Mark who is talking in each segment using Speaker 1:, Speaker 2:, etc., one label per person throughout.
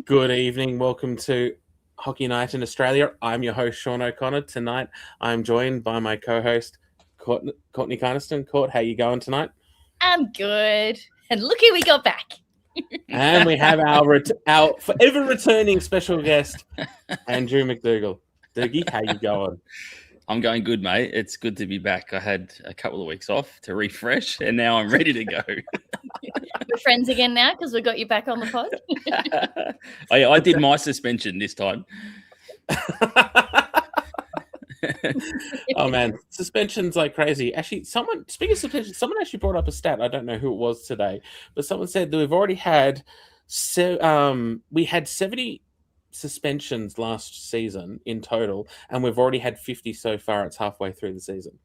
Speaker 1: Good evening. Welcome to Hockey Night in Australia. I'm your host, Sean O'Connor. Tonight, I'm joined by my co-host, Courtney Carniston. Court, how you going tonight?
Speaker 2: I'm good. And look who we got back.
Speaker 1: And we have our forever returning special guest, Andrew Macdougall. Doogie, how you going?
Speaker 3: I'm going good, mate. It's good to be back. I had a couple of weeks off to refresh, and now I'm ready to go.
Speaker 2: We're friends again now because we got you back on the pod.
Speaker 3: I did my suspension this time.
Speaker 1: Oh man, suspensions like crazy. Actually, speaking of suspension, someone actually brought up a stat. I don't know who it was today, but someone said that we've already had we had 70 suspensions last season in total, and we've already had 50 so far. It's halfway through the season.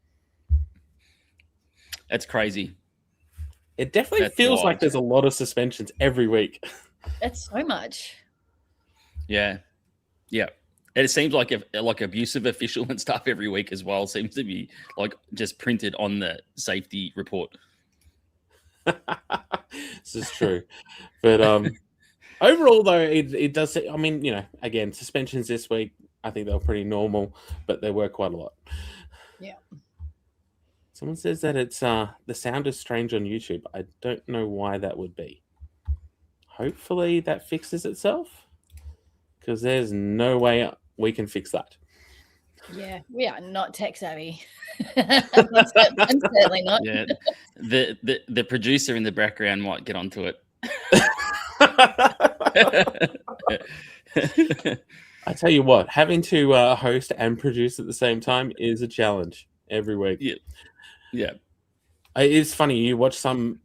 Speaker 3: That's crazy.
Speaker 1: It definitely feels like there's a lot of suspensions every week.
Speaker 2: That's so much.
Speaker 3: Yeah. It seems like abusive official and stuff every week as well seems to be like just printed on the safety report.
Speaker 1: This is true, but overall though, it does. I mean, again, suspensions this week, I think they were pretty normal, but they were quite a lot.
Speaker 2: Yeah.
Speaker 1: Someone says that it's the sound is strange on YouTube. I don't know why that would be. Hopefully that fixes itself, because there's no way we can fix that.
Speaker 2: Yeah, we are not tech savvy. I'm certainly not.
Speaker 3: Yeah, the producer in the background might get onto it.
Speaker 1: I tell you what, having to host and produce at the same time is a challenge every week.
Speaker 3: Yeah.
Speaker 1: It's funny, you watch some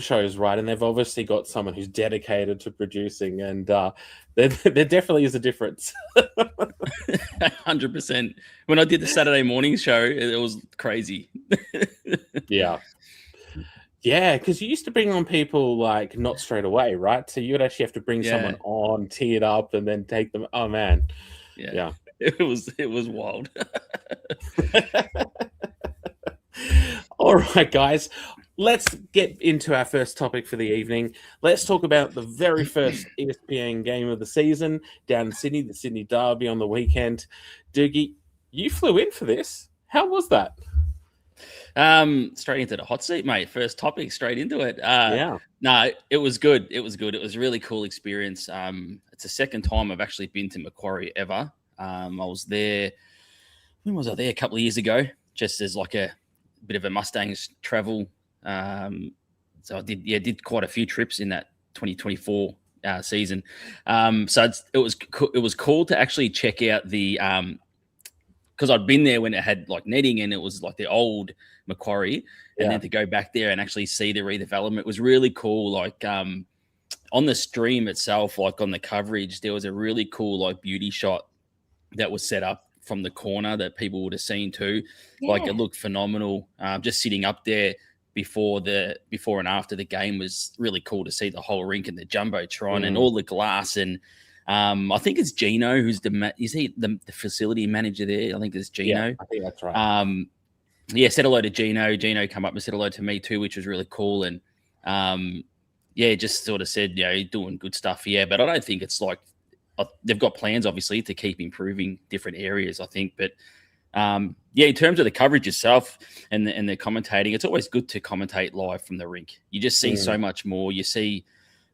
Speaker 1: shows, right, and they've obviously got someone who's dedicated to producing, and there definitely is a difference.
Speaker 3: 100%. When I did the Saturday morning show, it was crazy.
Speaker 1: Yeah, because you used to bring on people like not straight away, right? So you would actually have to bring someone on, tee it up, and then take them. Oh man, yeah.
Speaker 3: It was wild.
Speaker 1: All right, guys, let's get into our first topic for the evening. Let's talk about the very first ESPN game of the season down in Sydney, the Sydney Derby on the weekend. Doogie, you flew in for this. How was that?
Speaker 3: Straight into the hot seat, mate. First topic, straight into it.
Speaker 1: No,
Speaker 3: it was good. It was good. It was a really cool experience. It's the second time I've actually been to Macquarie ever. I was there. When was I there? A couple of years ago, just as like a bit of a Mustangs travel. So I did quite a few trips in that 2024 season. So it was cool to actually check out the because I'd been there when it had like netting and it was like the old Macquarie, and then to go back there and actually see the redevelopment was really cool. Like on the stream itself, like on the coverage, there was a really cool like beauty shot that was set up from the corner that people would have seen too. Like it looked phenomenal. Just sitting up there before and after the game was really cool to see the whole rink and the jumbotron and all the glass. And I think it's Gino who's is he the facility manager there? I think it's Gino.
Speaker 1: Yeah, I think that's right.
Speaker 3: Said hello to Gino. Gino come up and said hello to me too, which was really cool. And just sort of said, you're doing good stuff here. But I don't think it's like they've got plans, obviously, to keep improving different areas, I think. But, in terms of the coverage itself and the commentating, it's always good to commentate live from the rink. You just see so much more. You see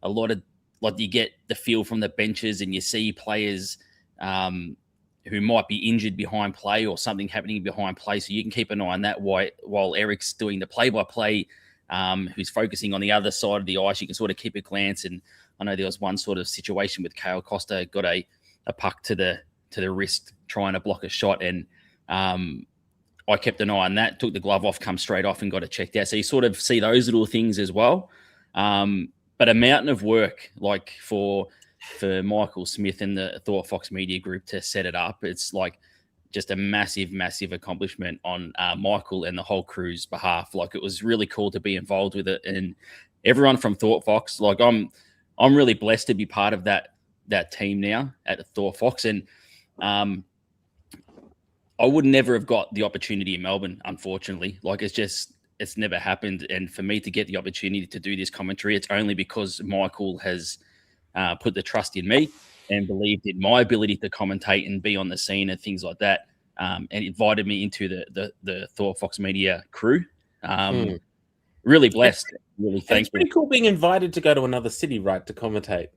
Speaker 3: a lot of, like, you get the feel from the benches and you see players who might be injured behind play or something happening behind play. So you can keep an eye on that while Eric's doing the play-by-play, who's focusing on the other side of the ice. You can sort of keep a glance. And I know there was one sort of situation with Kale Costa got a puck to the wrist trying to block a shot, and I kept an eye on that, took the glove off, come straight off and got it checked out. So you sort of see those little things as well. But a mountain of work, like for Michael Smith and the Thought Fox Media Group to set it up. It's like just a massive, massive accomplishment on Michael and the whole crew's behalf. Like it was really cool to be involved with it, and everyone from Thought Fox. Like I'm really blessed to be part of that team now at Thor Fox. And I would never have got the opportunity in Melbourne, unfortunately. Like it's never happened. And for me to get the opportunity to do this commentary, it's only because Michael has put the trust in me and believed in my ability to commentate and be on the scene and things like that, and invited me into the Thor Fox Media crew. Really blessed, really thankful.
Speaker 1: It's pretty cool being invited to go to another city, right, to commentate.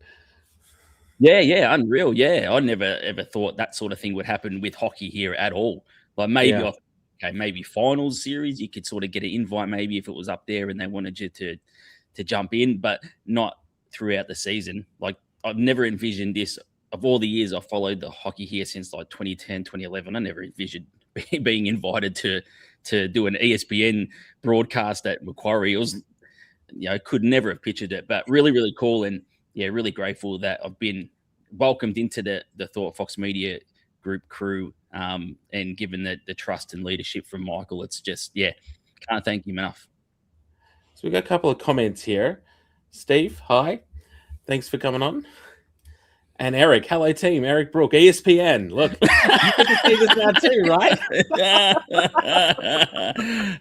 Speaker 3: Yeah, unreal. Yeah, I never ever thought that sort of thing would happen with hockey here at all. Like maybe, maybe finals series, you could sort of get an invite, maybe if it was up there and they wanted you to jump in, but not throughout the season. Like I've never envisioned this. Of all the years I followed the hockey here since like 2010, 2011, I never envisioned being invited to do an ESPN broadcast at Macquarie. It was, could never have pictured it, but really, really cool. And yeah, really grateful that I've been welcomed into the Thought Fox Media Group crew, and given the trust and leadership from Michael. It's just, can't thank him enough.
Speaker 1: So we got a couple of comments here. Steve, hi. Thanks for coming on. And Eric, hello team. Eric Brook, ESPN. Look, you get to see this now too, right?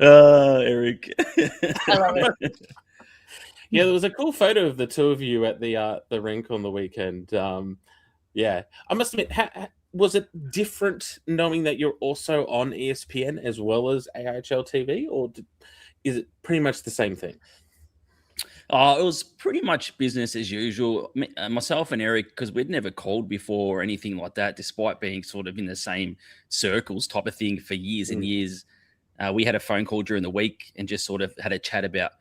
Speaker 3: Eric.
Speaker 2: I love it.
Speaker 1: Yeah, there was a cool photo of the two of you at the rink on the weekend. I must admit, was it different knowing that you're also on ESPN as well as AIHL TV, or is it pretty much the same thing?
Speaker 3: It was pretty much business as usual. Myself and Eric, because we'd never called before or anything like that, despite being sort of in the same circles type of thing for years and years. We had a phone call during the week and just sort of had a chat about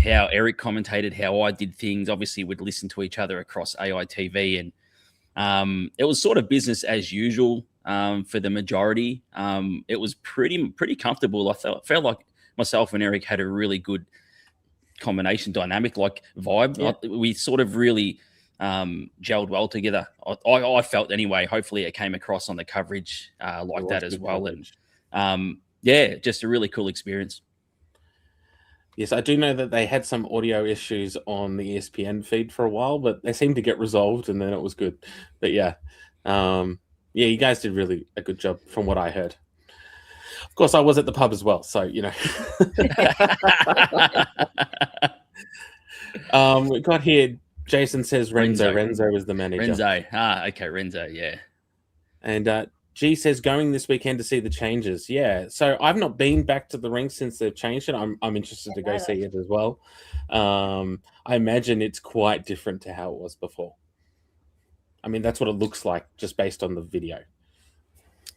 Speaker 3: how Eric commentated, how I did things. Obviously, we'd listen to each other across AITV, and it was sort of business as usual for the majority. It was pretty comfortable. I felt like myself and Eric had a really good combination, dynamic, like vibe. We sort of really gelled well together. I felt anyway. Hopefully, it came across on the coverage like that as well.
Speaker 1: Coverage.
Speaker 3: And just a really cool experience.
Speaker 1: Yes, I do know that they had some audio issues on the ESPN feed for a while, but they seemed to get resolved, and then it was good. But you guys did really a good job from what I heard. Of course, I was at the pub as well, so we got here. Jason says Renzo. Renzo is the manager.
Speaker 3: Renzo, yeah.
Speaker 1: And G says going this weekend to see the changes. Yeah, so I've not been back to the rink since they've changed it. I'm interested to go see it as well. I imagine it's quite different to how it was before. I mean, that's what it looks like just based on the video.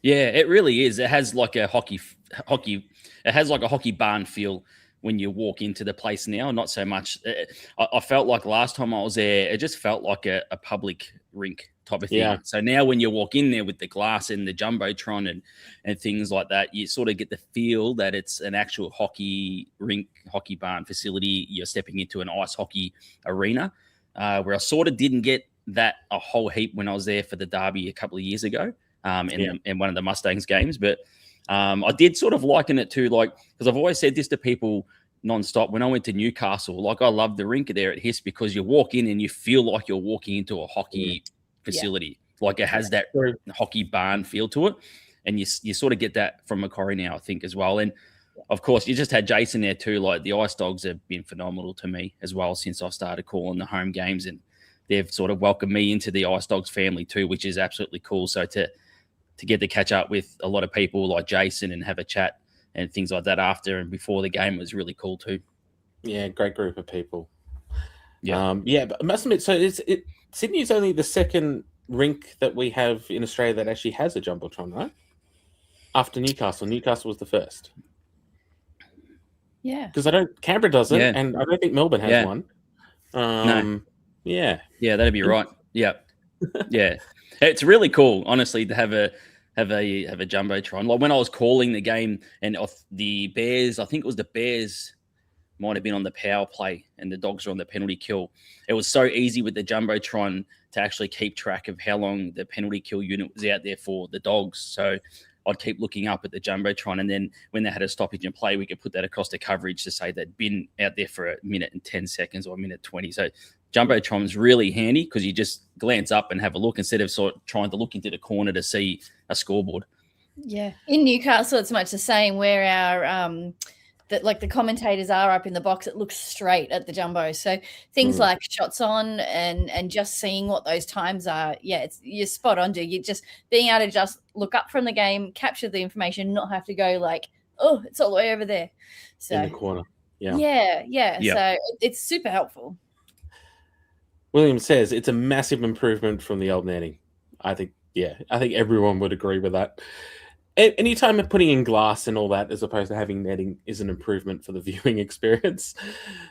Speaker 3: Yeah, it really is. It has like a hockey. It has like a hockey barn feel when you walk into the place now. Not so much. I felt like last time I was there, it just felt like a public rink type of thing. Yeah. So now when you walk in there with the glass and the jumbotron and things like that, you sort of get the feel that it's an actual hockey rink, hockey barn facility. You're stepping into an ice hockey arena, where I sort of didn't get that a whole heap when I was there for the derby a couple of years ago. In one of the Mustangs games, but I did sort of liken it to, like, because I've always said this to people nonstop. When I went to Newcastle, like, I love the rink there at Hiss because you walk in and you feel like you're walking into a hockey facility. Like, it has that hockey barn feel to it, and you sort of get that from Macquarie now, I think, as well. And of course, you just had Jason there too. Like, the Ice Dogs have been phenomenal to me as well since I started calling the home games, and they've sort of welcomed me into the Ice Dogs family too, which is absolutely cool. So to get to catch up with a lot of people like Jason and have a chat and things like that after and before the game was really cool too.
Speaker 1: Yeah, great group of people. Yeah, but I must admit, so Sydney is only the second rink that we have in Australia that actually has a jumbotron, right? After Newcastle. Newcastle was the first.
Speaker 2: Yeah,
Speaker 1: because Canberra doesn't, and I don't think Melbourne has one.
Speaker 3: No.
Speaker 1: Yeah,
Speaker 3: that'd be right. Yeah, it's really cool, honestly, to have a jumbotron. Like when I was calling the game and the Bears, I think it was the Bears might have been on the power play and the Dogs were on the penalty kill. It was so easy with the jumbotron to actually keep track of how long the penalty kill unit was out there for the Dogs. So I'd keep looking up at the jumbotron, and then when they had a stoppage in play, we could put that across the coverage to say they'd been out there for a minute and 10 seconds or a minute 20. So jumbotron is really handy because you just glance up and have a look instead of sort of trying to look into the corner to see a scoreboard.
Speaker 2: Yeah, in Newcastle, it's much the same. Where our that like the commentators are up in the box, it looks straight at the jumbo. So things like shots on and just seeing what those times are, you're spot on, dude. You just being able to just look up from the game, capture the information, not have to go like, oh, it's all the way over there. So
Speaker 1: in the corner.
Speaker 2: Yeah. So it's super helpful.
Speaker 1: William says it's a massive improvement from the old netting. I think everyone would agree with that. Anytime putting in glass and all that, as opposed to having netting, is an improvement for the viewing experience.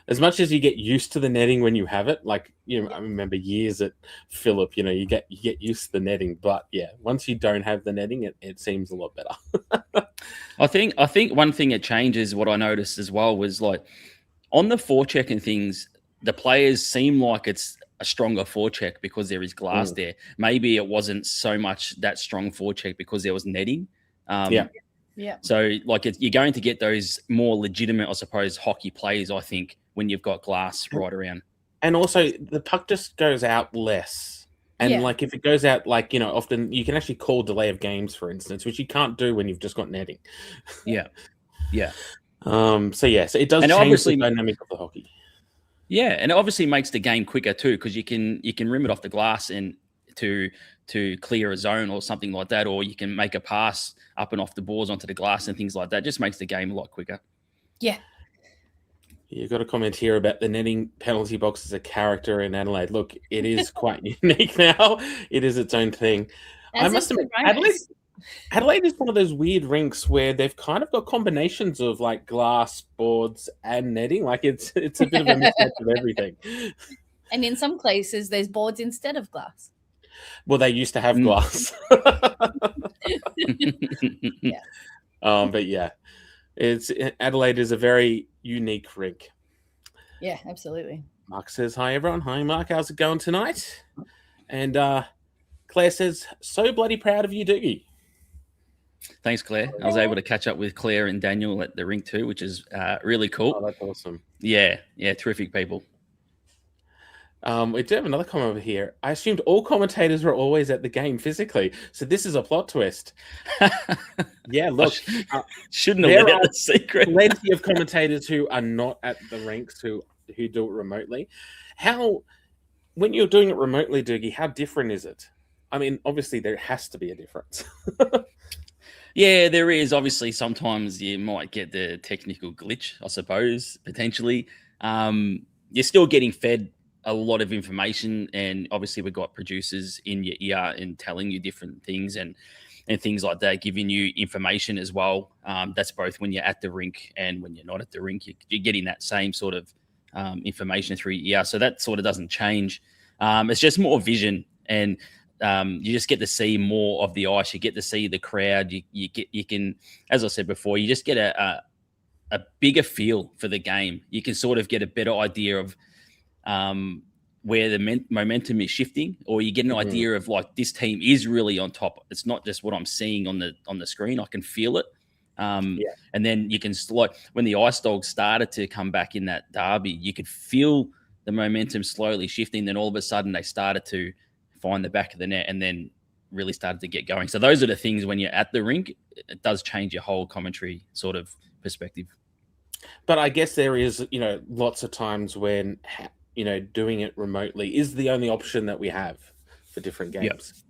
Speaker 1: As much as you get used to the netting when you have it, like I remember years at Phillip, you get used to the netting, but once you don't have the netting, it seems a lot better.
Speaker 3: I think one thing that changes, what I noticed as well, was like on the forecheck and things, the players seem like it's a stronger forecheck because there is glass there. Maybe it wasn't so much that strong forecheck because there was netting. So like you're going to get those more legitimate, I suppose, hockey plays, I think, when you've got glass right around.
Speaker 1: And also the puck just goes out less. And like if it goes out, like, often you can actually call delay of games, for instance, which you can't do when you've just got netting.
Speaker 3: Yeah.
Speaker 1: So it does change the dynamic of the hockey.
Speaker 3: Yeah, and it obviously makes the game quicker too, because you can rim it off the glass and to clear a zone or something like that, or you can make a pass up and off the boards onto the glass and things like that. Just makes the game a lot quicker.
Speaker 2: Yeah.
Speaker 1: You've got a comment here about the netting penalty box as a character in Adelaide. Look, it is quite unique now. It is its own thing. I must admit, Adelaide is one of those weird rinks where they've kind of got combinations of like glass, boards, and netting. Like it's a bit of a mismatch of everything.
Speaker 2: And in some places, there's boards instead of glass.
Speaker 1: Well, they used to have glass. But Adelaide is a very unique rink.
Speaker 2: Yeah, absolutely.
Speaker 1: Mark says, hi, everyone. Hi, Mark. How's it going tonight? And Claire says, so bloody proud of you, Doogie.
Speaker 3: Thanks, Claire. I was able to catch up with Claire and Daniel at the rink too, which is really cool.
Speaker 1: Oh, that's awesome.
Speaker 3: Yeah, terrific people.
Speaker 1: We do have another comment over here. I assumed all commentators were always at the game physically, so this is a plot twist. Yeah, look,
Speaker 3: shouldn't have let out the secret.
Speaker 1: Plenty of commentators who are not at the rinks who do it remotely. When you're doing it remotely, Doogie, how different is it? I mean, obviously there has to be a difference.
Speaker 3: Yeah, there is. Obviously, sometimes you might get the technical glitch, I suppose, potentially. You're still getting fed a lot of information, and obviously we've got producers in your ear and telling you different things and things like that, giving you information as well. That's both when you're at the rink and when you're not at the rink. You're getting that same sort of information through your ear, so that sort of doesn't change. It's just more vision, and you just get to see more of the ice. You get to see the crowd. You can, as I said before, you just get a bigger feel for the game. You can sort of get a better idea of where the momentum is shifting, or you get an idea of like this team is really on top. It's not just what I'm seeing on the screen. I can feel it. And then you can, like when the Ice Dogs started to come back in that derby, you could feel the momentum slowly shifting. Then all of a sudden they started to find the back of the net and then really started to get going. So those are the things when you're at the rink, it does change your whole commentary sort of perspective.
Speaker 1: But I guess there is, lots of times when, doing it remotely is the only option that we have for different games.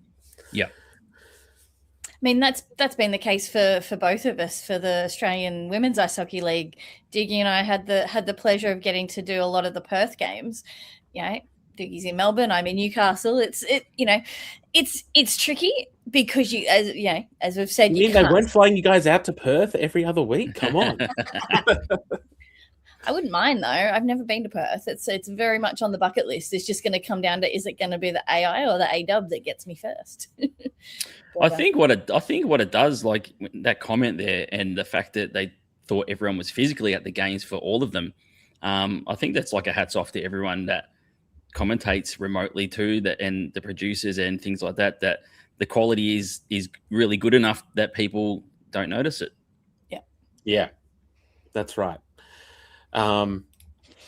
Speaker 3: Yeah.
Speaker 2: I mean, that's been the case for both of us for the Australian Women's Ice Hockey League. Diggy and I had the pleasure of getting to do a lot of the Perth games. Diggy's in Melbourne, I'm in Newcastle. It's tricky because as we've said,
Speaker 1: they weren't flying you guys out to Perth every other week? Come on.
Speaker 2: I wouldn't mind though. I've never been to Perth. It's very much on the bucket list. It's just going to come down to, is it going to be the AI or the AW that gets me first?
Speaker 3: I think what it does, like that comment there, and the fact that they thought everyone was physically at the games for all of them. I think that's like a hats off to everyone that commentates remotely too, and the producers and things like that. That the quality is really good enough that people don't notice it.
Speaker 1: Yeah, that's right.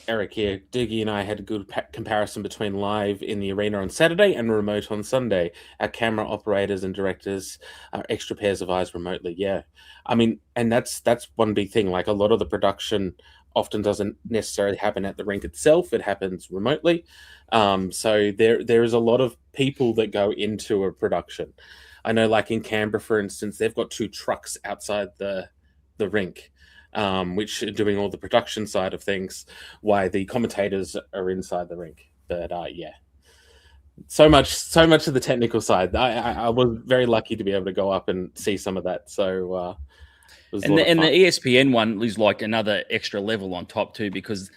Speaker 1: Eric here. Doogie and I had a good comparison between live in the arena on Saturday and remote on Sunday. Our camera operators and directors are extra pairs of eyes remotely. Yeah, I mean, and that's one big thing. Like a lot of the production often doesn't necessarily happen at the rink itself; it happens remotely. So there is a lot of people that go into a production. I know, like in Canberra, for instance, they've got 2 trucks outside the rink, which are doing all the production side of things, while the commentators are inside the rink. But yeah, so much of the technical side. I was very lucky to be able to go up and see some of that. So it was
Speaker 3: And the ESPN one is like another extra level on top too, because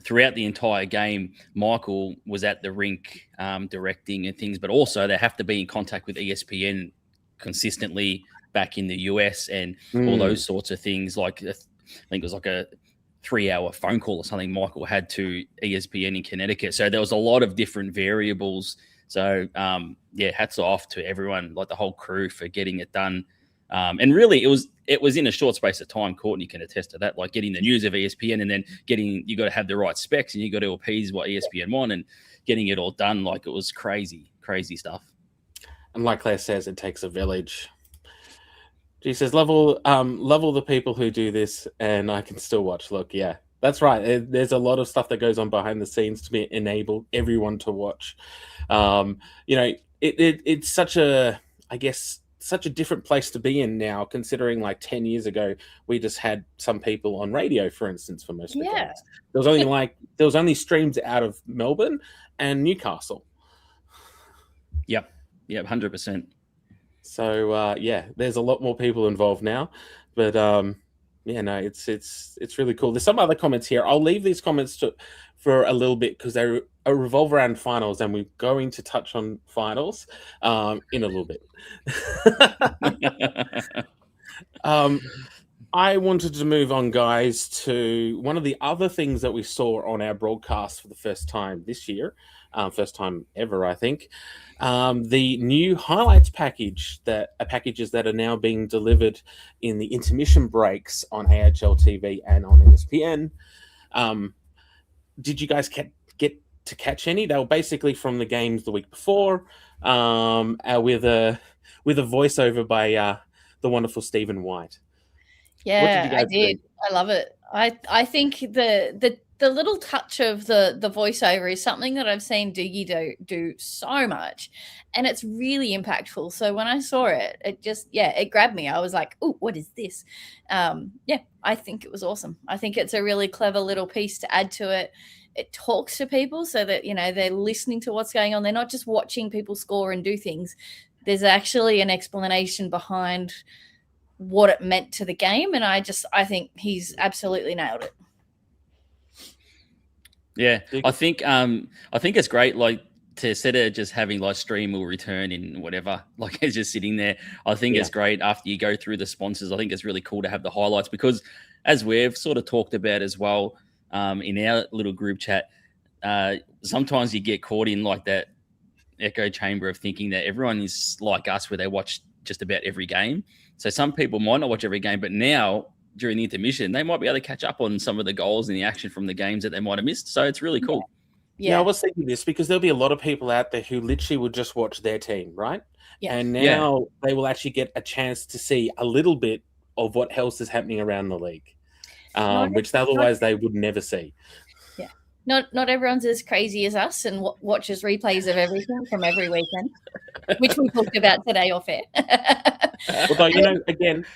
Speaker 3: throughout the entire game, Michael was at the rink directing and things, but also they have to be in contact with ESPN consistently back in the US and all those sorts of things. Like I think it was like a 3-hour phone call or something Michael had to ESPN in Connecticut. So there was a lot of different variables. So yeah, hats off to everyone, like the whole crew, for getting it done. And really, it was in a short space of time. Courtney can attest to that. Like getting the news of ESPN and then you got to have the right specs and you got to appease what ESPN want and getting it all done. Like it was crazy stuff.
Speaker 1: And like Claire says, it takes a village. She says, level the people who do this, and I can still watch. Look, yeah, that's right. There's a lot of stuff that goes on behind the scenes to enable everyone to watch. It's such a, I guess, such a different place to be in now, considering like 10 years ago, we just had some people on radio, for instance, for most of the games. There was only streams out of Melbourne and Newcastle.
Speaker 3: Yep, 100%.
Speaker 1: So yeah, there's a lot more people involved now, but yeah, no, it's really cool. There's some other comments here. I'll leave these comments for a little bit because they revolve around finals, and we're going to touch on finals in a little bit. I wanted to move on, guys, to one of the other things that we saw on our broadcast for the first time this year, first time ever, I think. The new highlights packages that are now being delivered in the intermission breaks on AIHL TV and on ESPN. Did you guys get to catch any? They were basically from the games the week before, with a voiceover by the wonderful Stephen White.
Speaker 2: Yeah, I did. I love it. I think the little touch of the voiceover is something that I've seen Doogie do so much, and it's really impactful. So when I saw it, it grabbed me. I was like, "Oh, what is this?" Yeah, I think it was awesome. I think it's a really clever little piece to add to it. It talks to people so that, they're listening to what's going on. They're not just watching people score and do things. There's actually an explanation behind what it meant to the game, and I think he's absolutely nailed it.
Speaker 3: Yeah, I think it's great, like, to instead of just having like stream will return in whatever, like it's just sitting there. I think it's great after you go through the sponsors. I think it's really cool to have the highlights because, as we've sort of talked about as well in our little group chat, sometimes you get caught in like that echo chamber of thinking that everyone is like us where they watch just about every game. So some people might not watch every game, but now during the intermission, they might be able to catch up on some of the goals and the action from the games that they might have missed. So it's really cool.
Speaker 1: Yeah, I was thinking this because there'll be a lot of people out there who literally would just watch their team, right? Yeah. And now they will actually get a chance to see a little bit of what else is happening around the league, which otherwise they would never see. Yeah.
Speaker 2: Not everyone's as crazy as us and watches replays of everything from every weekend, which we talked about today off air.
Speaker 1: Although, again,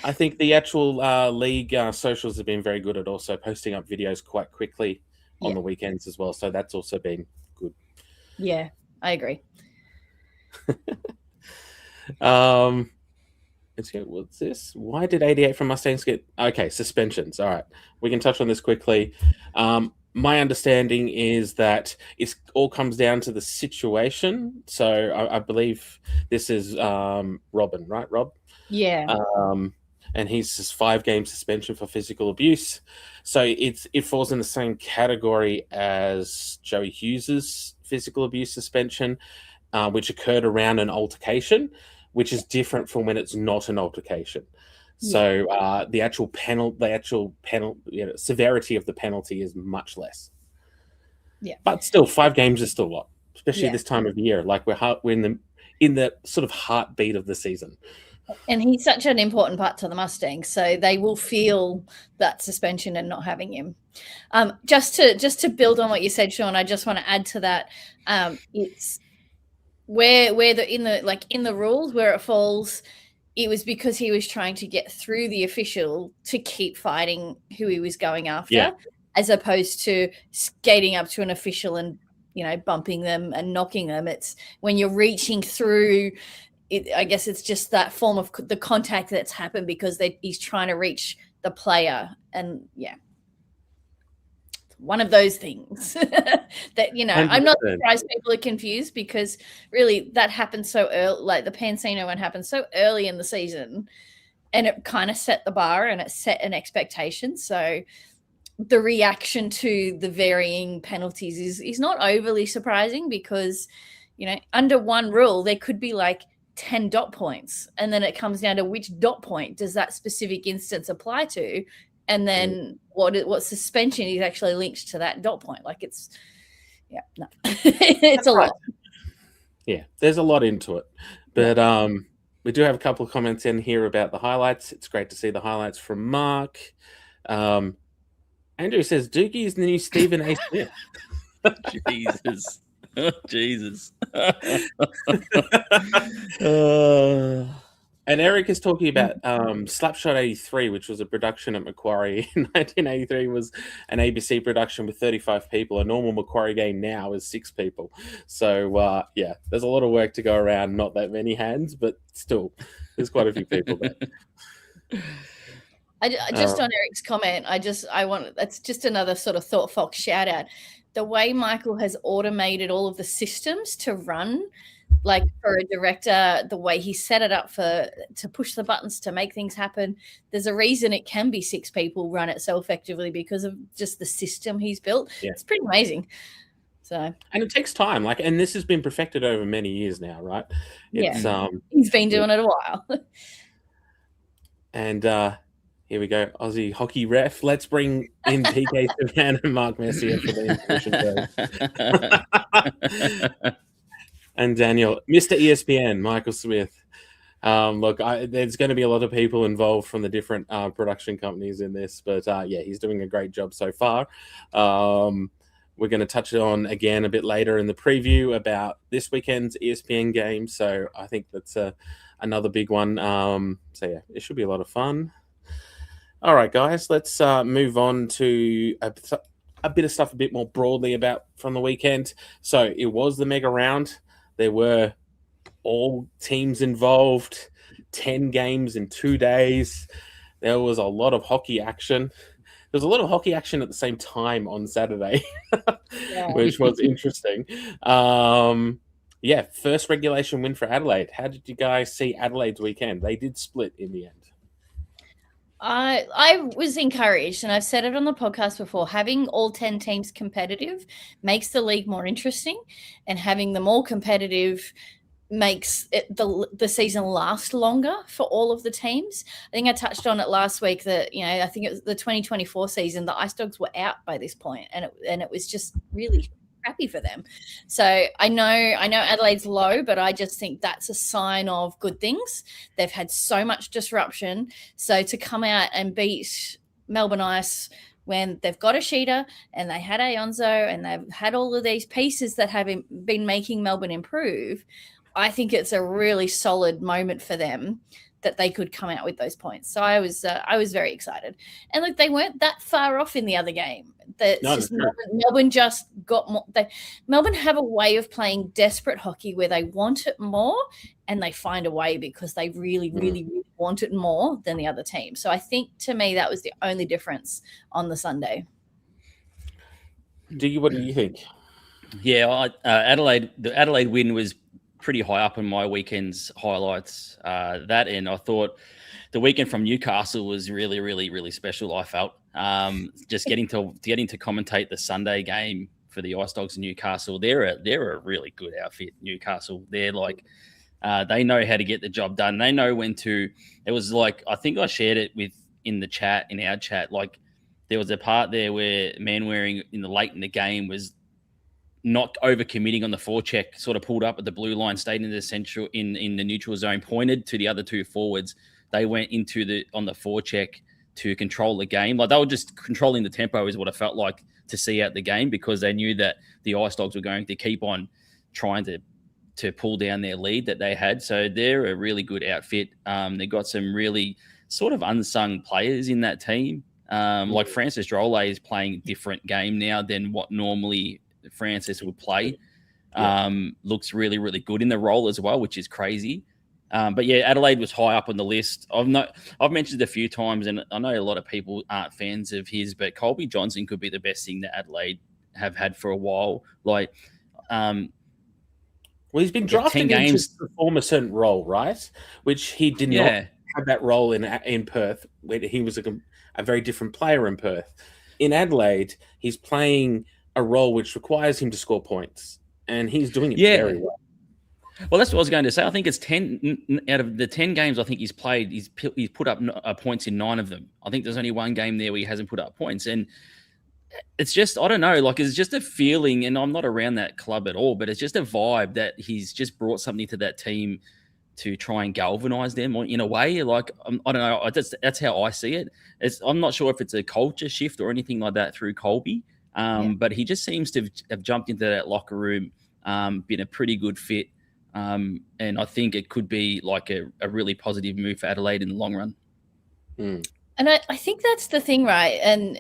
Speaker 1: I think the actual league socials have been very good at also posting up videos quite quickly on the weekends as well. So that's also been good.
Speaker 2: Yeah, I agree.
Speaker 1: What's this? Why did 88 from Mustangs get... Okay, suspensions. All right. We can touch on this quickly. My understanding is that it all comes down to the situation. So I believe this is Robin, right, Rob?
Speaker 2: Yeah.
Speaker 1: And he's just 5-game suspension for physical abuse. So it falls in the same category as Joey Hughes's physical abuse suspension, which occurred around an altercation, which is different from when it's not an altercation. So the actual severity of the penalty is much less.
Speaker 2: Yeah.
Speaker 1: But still, 5 games is still a lot, especially
Speaker 2: Yeah.
Speaker 1: this time of year. Like we're in the sort of heartbeat of the season.
Speaker 2: And he's such an important part to the Mustangs, so they will feel that suspension and not having him. Just to build on what you said, Sean, I just want to add to that. It's where in the rules where it falls, it was because he was trying to get through the official to keep fighting who he was going after, as opposed to skating up to an official and bumping them and knocking them. It's when you're reaching through. I guess it's just that form of the contact that's happened because he's trying to reach the player. And one of those things that,
Speaker 1: 100%.
Speaker 2: I'm not surprised people are confused because really that happened so early, like the Pansino one happened so early in the season and it kind of set the bar and it set an expectation. So the reaction to the varying penalties is not overly surprising because, under one rule, there could be like 10 dot points. And then it comes down to which dot point does that specific instance apply to? And then what suspension is actually linked to that dot point. Like it's it's a lot.
Speaker 1: Yeah, there's a lot into it. But we do have a couple of comments in here about the highlights. It's great to see the highlights from Mark. Andrew says Dookie is the new Stephen A. Smith.
Speaker 3: Jesus. Oh, Jesus.
Speaker 1: And Eric is talking about Slapshot 83, which was a production at Macquarie in 1983, was an ABC production with 35 people. A normal Macquarie game now is 6 people. So, there's a lot of work to go around. Not that many hands, but still, there's quite a few people there.
Speaker 2: Just on Eric's comment, that's just another sort of Thought Fox shout out. The way Michael has automated all of the systems to run, like for a director, the way he set it up to push the buttons to make things happen. There's a reason it can be 6 people run it so effectively because of just the system he's built. Yeah. It's pretty amazing. And
Speaker 1: it takes time, and this has been perfected over many years now, right?
Speaker 2: He's been doing it a while.
Speaker 1: And here we go, Aussie hockey ref. Let's bring in PK Savannah and Mark Messier for the intermission. And Daniel, Mr. ESPN, Michael Smith. Look, there's going to be a lot of people involved from the different production companies in this, but he's doing a great job so far. We're going to touch on again a bit later in the preview about this weekend's ESPN game. So I think that's another big one. It should be a lot of fun. All right, guys, let's move on to a bit of stuff a bit more broadly about from the weekend. So it was the mega round. There were all teams involved, 10 games in 2 days. There was a lot of hockey action. There was a lot of hockey action at the same time on Saturday, which was interesting. First regulation win for Adelaide. How did you guys see Adelaide's weekend? They did split in the end.
Speaker 2: I was encouraged, and I've said it on the podcast before, having all 10 teams competitive makes the league more interesting, and having them all competitive makes the season last longer for all of the teams. I think I touched on it last week that, I think it was the 2024 season, the Ice Dogs were out by this point, and it was just really crappy for them. So I know Adelaide's low, but I just think that's a sign of good things. They've had so much disruption. So to come out and beat Melbourne Ice when they've got a Sheeta and they had Ionzo and they've had all of these pieces that have been making Melbourne improve, I think it's a really solid moment for them that they could come out with those points. So I was very excited. And look, they weren't that far off in the other game. Melbourne just got more. Melbourne have a way of playing desperate hockey where they want it more and they find a way because they really, really, really want it more than the other team. So I think to me that was the only difference on the Sunday.
Speaker 1: What do you think?
Speaker 3: Yeah, the Adelaide win was pretty high up in my weekend's highlights. That, and I thought the weekend from Newcastle was really, really, really special. I felt just getting to commentate the Sunday game for the Ice Dogs in Newcastle. They're a really good outfit. Newcastle. They're like they know how to get the job done. They know when to. It was like, I think I shared it in our chat. Like there was a part there where Manwaring late in the game was not overcommitting on the forecheck, sort of pulled up at the blue line, stayed in the central in the neutral zone, pointed to the other two forwards. They went on the forecheck to control the game. Like they were just controlling the tempo is what it felt like to see out the game, because they knew that the Ice Dogs were going to keep on trying to pull down their lead that they had. So they're a really good outfit. They've got some really sort of unsung players in that team. Like Francis Drolet is playing a different game now than what normally Francis would play. Looks really, really good in the role as well, which is crazy. But yeah, Adelaide was high up on the list. I've mentioned it a few times, and I know a lot of people aren't fans of his, but Colby Johnson could be the best thing that Adelaide have had for a while. Like,
Speaker 1: well, he's been drafted into to perform a certain role, right? Which he did not have that role in Perth, where he was a very different player in Perth. In Adelaide, he's playing a role which requires him to score points, and he's doing it very well.
Speaker 3: Well, that's what I was going to say. I think it's 10 out of the 10 games I think he's played. He's put up points in 9 of them. I think there's only one game there where he hasn't put up points, and it's just, I don't know, like it's just a feeling, and I'm not around that club at all, but it's just a vibe that he's just brought something to that team to try and galvanize them in a way. Like, I don't know, that's how I see it. I'm not sure if it's a culture shift or anything like that through Colby, but he just seems to have jumped into that locker room, been a pretty good fit. And I think it could be like a really positive move for Adelaide in the long run.
Speaker 2: And I think that's the thing, right? And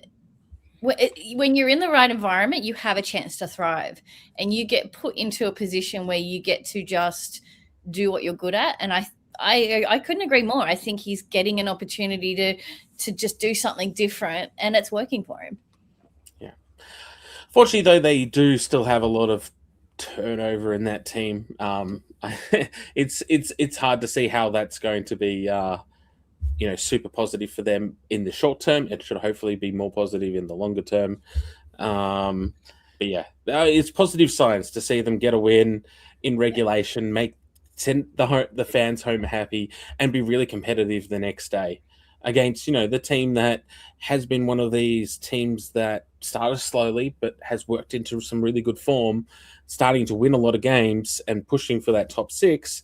Speaker 2: when you're in the right environment, you have a chance to thrive, and you get put into a position where you get to just do what you're good at. And I couldn't agree more. I think he's getting an opportunity to just do something different, and it's working for him.
Speaker 1: Yeah. Fortunately, though, they do still have a lot of turnover in that team. It's hard to see how that's going to be super positive for them in the short term. It should hopefully be more positive in the longer term. But yeah, it's positive signs to see them get a win in regulation, send the fans home happy, and be really competitive the next day against the team that has been one of these teams that started slowly but has worked into some really good form, starting to win a lot of games and pushing for that top 6,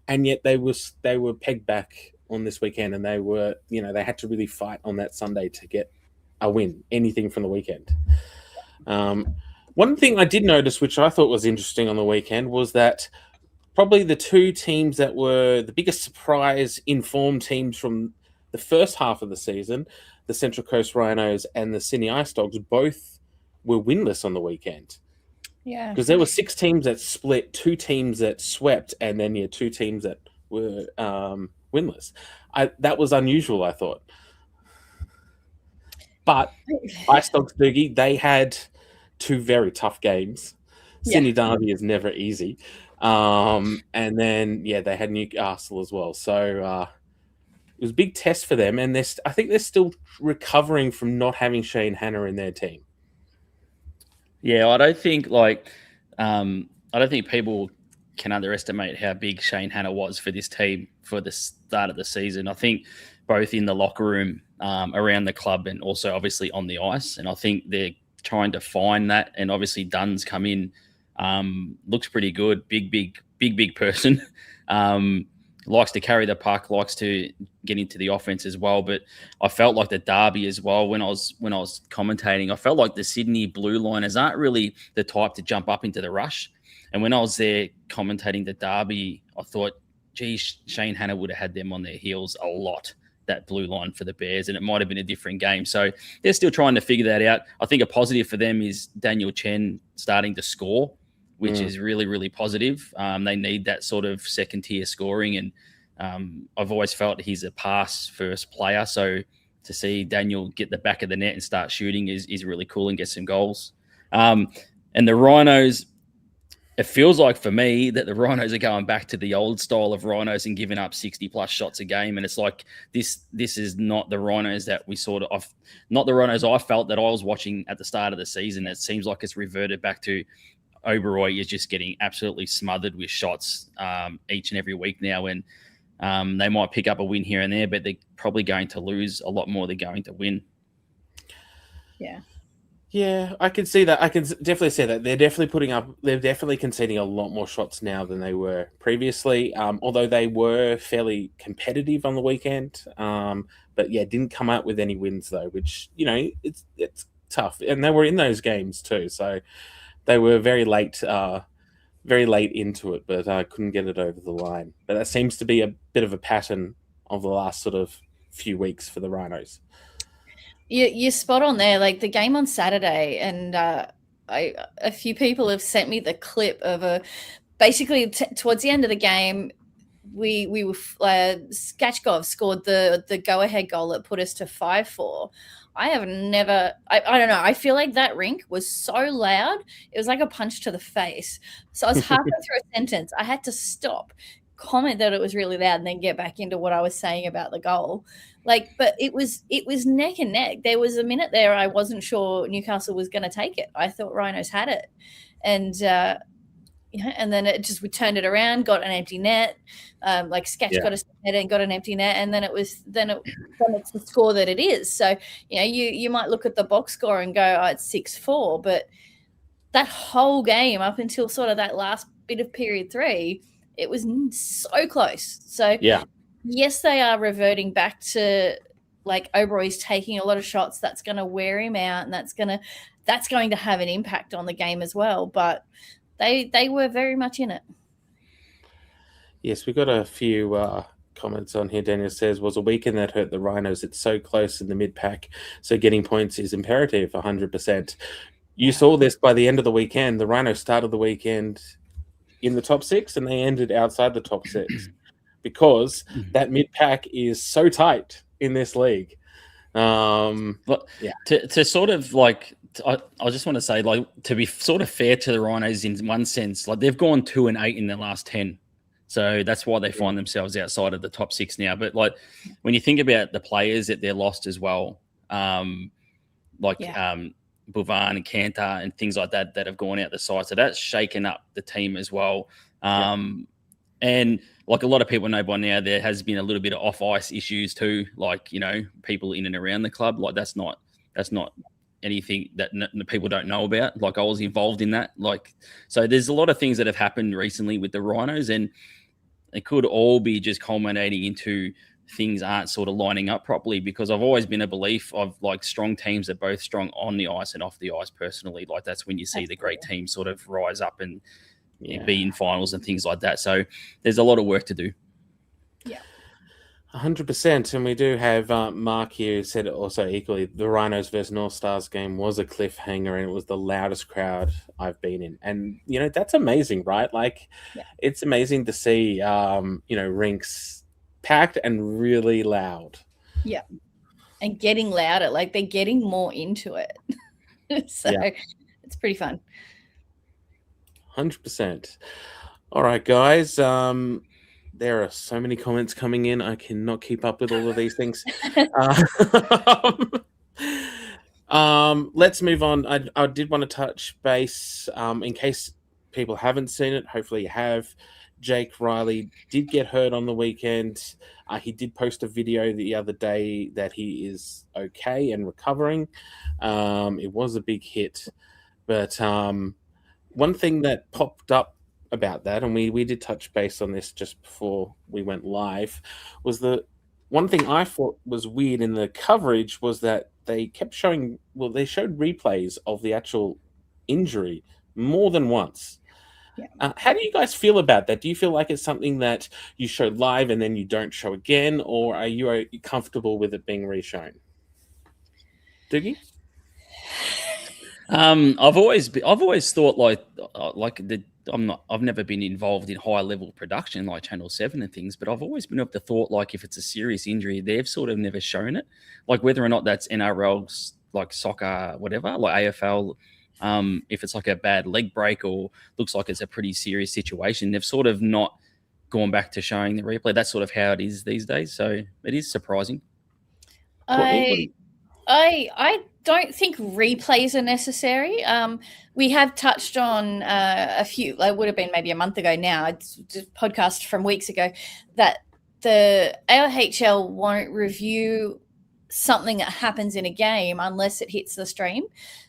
Speaker 1: and yet they were pegged back on this weekend, and they were they had to really fight on that Sunday to get a win, anything from the weekend. One thing I did notice, which I thought was interesting on the weekend, was that probably the two teams that were the biggest surprise informed teams from the first half of the season, the Central Coast Rhinos and the Sydney Ice Dogs, both were winless on the weekend.
Speaker 2: Yeah.
Speaker 1: Because there were 6 teams that split, 2 teams that swept, and then 2 teams that were winless. That was unusual, I thought. But Ice Dogs Doogie, they had 2 very tough games. Sydney Derby is never easy. And then, they had Newcastle as well. So it was a big test for them. And I think they're still recovering from not having Shane Hanna in their team.
Speaker 3: Yeah, I don't think people can underestimate how big Shane Hanna was for this team for the start of the season. I think both in the locker room, around the club, and also obviously on the ice. And I think they're trying to find that. And obviously Dunn's come in, looks pretty good. Big person. Likes to carry the puck, likes to get into the offense as well. But I felt like the derby as well, when I was commentating, I felt like the Sydney blue liners aren't really the type to jump up into the rush. And when I was there commentating the derby, I thought, geez, Shane Hanna would have had them on their heels a lot, that blue line for the Bears, and it might have been a different game. So they're still trying to figure that out. I think a positive for them is Daniel Chen starting to score, which is really, really positive. They need that sort of second-tier scoring, and I've always felt he's a pass-first player. So to see Daniel get the back of the net and start shooting is really cool and get some goals. And the Rhinos, it feels like for me that the Rhinos are going back to the old style of Rhinos and giving up 60-plus shots a game. And it's like this is not the Rhinos that we not the Rhinos I felt that I was watching at the start of the season. It seems like it's reverted back to Oberoi is just getting absolutely smothered with shots each and every week now. And they might pick up a win here and there, but they're probably going to lose a lot more than going to win.
Speaker 2: Yeah.
Speaker 1: Yeah, I can see that. I can definitely see that. They're definitely conceding a lot more shots now than they were previously. Although they were fairly competitive on the weekend. But yeah, didn't come out with any wins though, which, it's tough. And they were in those games too, so they were very late into it, but I couldn't get it over the line. But that seems to be a bit of a pattern of the last sort of few weeks for the Rhinos.
Speaker 2: You're spot on there. Like the game on Saturday, and a few people have sent me the clip of basically towards the end of the game, we were Skachkov scored the go ahead goal that put us to 5-4. I have never. I don't know. I feel like that rink was so loud. It was like a punch to the face. So I was halfway through a sentence. I had to stop, comment that it was really loud, and then get back into what I was saying about the goal. But it was neck and neck. There was a minute there I wasn't sure Newcastle was going to take it. I thought Rhinos had it, and and then we turned it around, got an empty net. Sketch got a net and got an empty net, and then it's the score that it is. So you might look at the box score and go, oh, it's 6-4, but that whole game up until sort of that last bit of period 3, it was so close. So yes, they are reverting back to Oberой's taking a lot of shots. That's going to wear him out, and that's going to have an impact on the game as well. But they were very much in it.
Speaker 1: Yes, we got a few comments on here. Daniel says, was a weekend that hurt the Rhinos. It's so close in the mid-pack, so getting points is imperative, 100%. You saw this by the end of the weekend. The Rhinos started the weekend in the top 6, and they ended outside the top 6 because that mid-pack is so tight in this league.
Speaker 3: To sort of I just want to say, to be sort of fair to the Rhinos in one sense, they've gone 2-8 in their last 10. So that's why they find themselves outside of the top 6 now. But when you think about the players that they're lost as well, Buvan and Cantor and things like that have gone out the side. So that's shaken up the team as well. And like a lot of people know by now, there has been a little bit of off ice issues too. People in and around the club. That's not anything that people don't know about. I was involved in that. So there's a lot of things that have happened recently with the Rhinos, and it could all be just culminating into things aren't sort of lining up properly, because I've always been a belief of strong teams are both strong on the ice and off the ice personally. That's when you see the great teams sort of rise up and be in finals and things like that. So there's a lot of work to do.
Speaker 1: 100%. And we do have Mark here who said it also equally. The Rhinos versus North Stars game was a cliffhanger, and it was the loudest crowd I've been in. And, that's amazing, right? It's amazing to see, rinks packed and really loud.
Speaker 2: Yeah. And getting louder. They're getting more into it. So it's pretty fun.
Speaker 1: 100%. All right, guys. There are so many comments coming in. I cannot keep up with all of these things. Let's move on. I did want to touch base in case people haven't seen it. Hopefully you have. Jake Riley did get hurt on the weekend. He did post a video the other day that he is okay and recovering. It was a big hit. But one thing that popped up about that, and we did touch base on this just before we went live, was the one thing I thought was weird in the coverage was that they kept showing, they showed replays of the actual injury more than once. How do you guys feel about that? Do you feel like it's something that you show live and then you don't show again, or are you comfortable with it being reshown? Doogie?
Speaker 3: I've always thought I've never been involved in high level production like Channel 7 and things, but I've always been of the thought if it's a serious injury, they've sort of never shown it. Whether or not that's NRL, soccer, whatever, AFL, if it's a bad leg break or looks like it's a pretty serious situation, they've sort of not gone back to showing the replay. That's sort of how it is these days. So it is surprising.
Speaker 2: I don't think replays are necessary. We have touched on a few, it would have been maybe a month ago now, it's just a podcast from weeks ago, that the AIHL won't review something that happens in a game unless it hits the stream.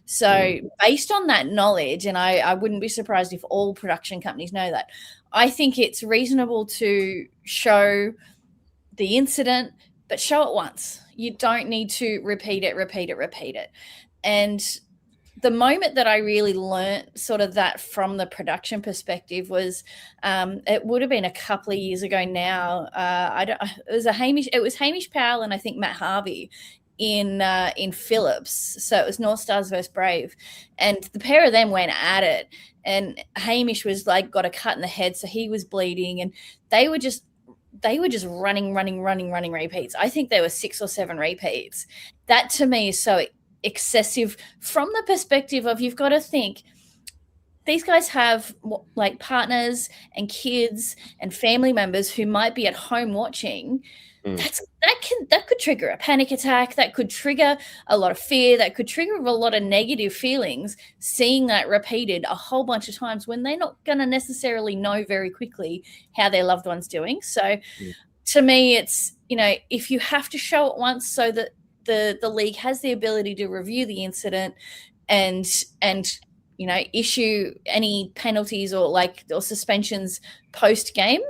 Speaker 2: So based on that knowledge, and I wouldn't be surprised if all production companies know that, I think it's reasonable to show the incident, but show it once. You don't need to repeat it. And the moment that I really learnt sort of that from the production perspective was, it would have been a couple of years ago now. It was Hamish Powell and I think Matt Harvey in Phillips. So it was North Stars versus Brave, and the pair of them went at it. And Hamish was like got a cut in the head, so he was bleeding, and they were just running repeats. I think there were 6 or 7 repeats. That to me is so excessive from the perspective of, you've got to think these guys have like partners and kids and family members who might be at home watching. That could trigger a panic attack. That could trigger a lot of fear. That could trigger a lot of negative feelings, seeing that repeated a whole bunch of times when they're not going to necessarily know very quickly how their loved one's doing. So to me, it's, if you have to show it once so that the league has the ability to review the incident and issue any penalties or suspensions post game,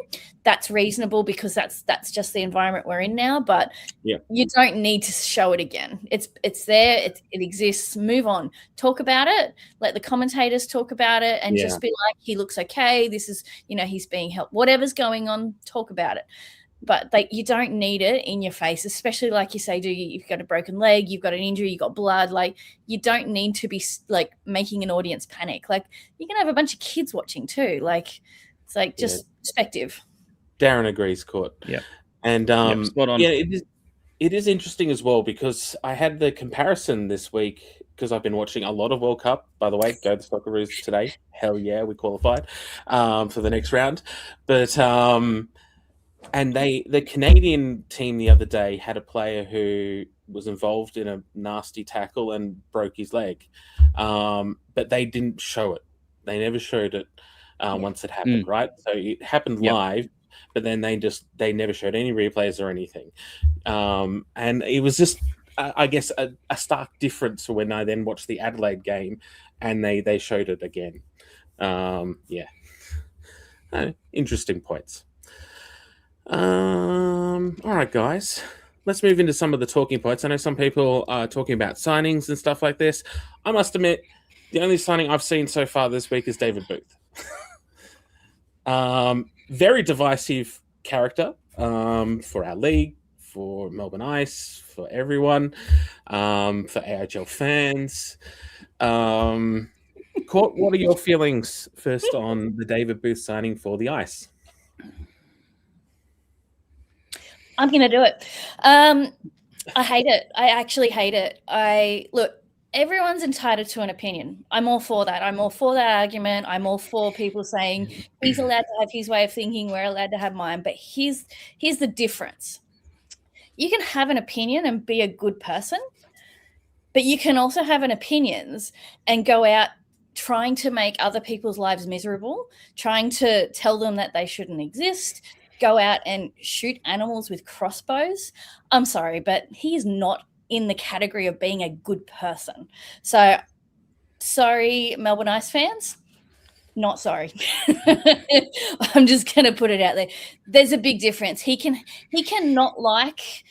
Speaker 2: that's reasonable, because that's just the environment we're in now. But you don't need to show it again. It's there. It exists. Move on. Talk about it. Let the commentators talk about it, and just be like, he looks okay. This is, he's being helped. Whatever's going on, talk about it. But you don't need it in your face, especially like you say, you've got a broken leg, you've got an injury, you've got blood. You don't need to be making an audience panic. You can have a bunch of kids watching too. It's just perspective.
Speaker 1: Darren agrees, Court.
Speaker 3: Yeah.
Speaker 1: And
Speaker 3: spot on.
Speaker 1: it is interesting as well, because I had the comparison this week, because I've been watching a lot of World Cup. By the way, go the Socceroos today. Hell yeah, we qualified for the next round. But and the Canadian team the other day had a player who was involved in a nasty tackle and broke his leg, but they didn't show it. They never showed it once it happened, right? So it happened live, but then they never showed any replays or anything. And it was just, I guess, a stark difference when I then watched the Adelaide game and they showed it again. Interesting points. All right, guys, let's move into some of the talking points. I know some people are talking about signings and stuff like this. I must admit, the only signing I've seen so far this week is David Booth. Very divisive character for our league, for Melbourne Ice, for everyone, for AIHL fans. Court, what are your feelings first on the David Booth signing for the Ice?
Speaker 2: I'm going to do it. I hate it. I actually hate it. Look, everyone's entitled to an opinion. I'm all for that. I'm all for that argument. I'm all for people saying he's allowed to have his way of thinking, we're allowed to have mine. But here's the difference. You can have an opinion and be a good person, but you can also have an opinions and go out trying to make other people's lives miserable, trying to tell them that they shouldn't exist, go out and shoot animals with crossbows. I'm sorry, but he is not in the category of being a good person. So, sorry, Melbourne Ice fans, not sorry. I'm just going to put it out there. There's a big difference. He cannot like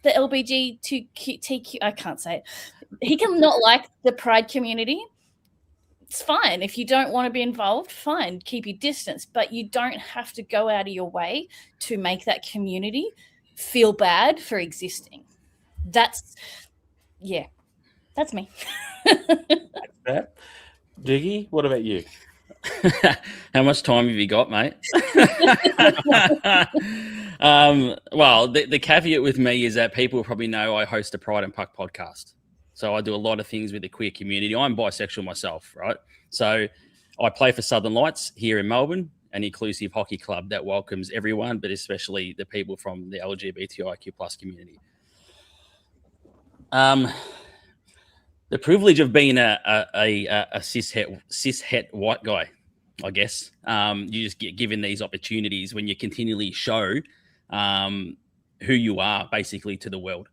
Speaker 2: the LGBTQ, I can't say it. He cannot like the Pride community. It's fine. If you don't want to be involved, fine, keep your distance. But you don't have to go out of your way to make that community feel bad for existing. That's me.
Speaker 1: That's fair. Diggy, what about you?
Speaker 3: How much time have you got, mate? Well, the caveat with me is that people probably know I host a Pride and Puck podcast. So I do a lot of things with the queer community. I'm bisexual myself, right? So I play for Southern Lights here in Melbourne, an inclusive hockey club that welcomes everyone, but especially the people from the LGBTIQ plus community. The privilege of being a cishet white guy, I guess. You just get given these opportunities when you continually show who you are basically to the world.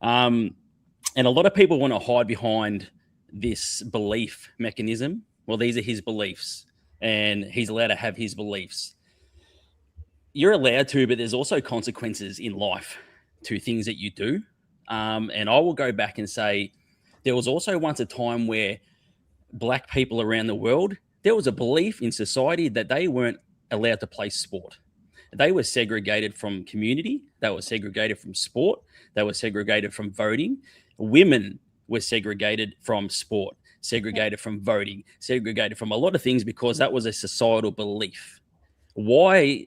Speaker 3: And a lot of people want to hide behind this belief mechanism. Well, these are his beliefs, and he's allowed to have his beliefs. You're allowed to, but there's also consequences in life to things that you do. And I will go back and say there was also once a time where Black people around the world, there was a belief in society that they weren't allowed to play sport. They were segregated from community. They were segregated from sport. They were segregated from voting. Women were segregated from sport, segregated from voting, segregated from a lot of things because that was a societal belief. Why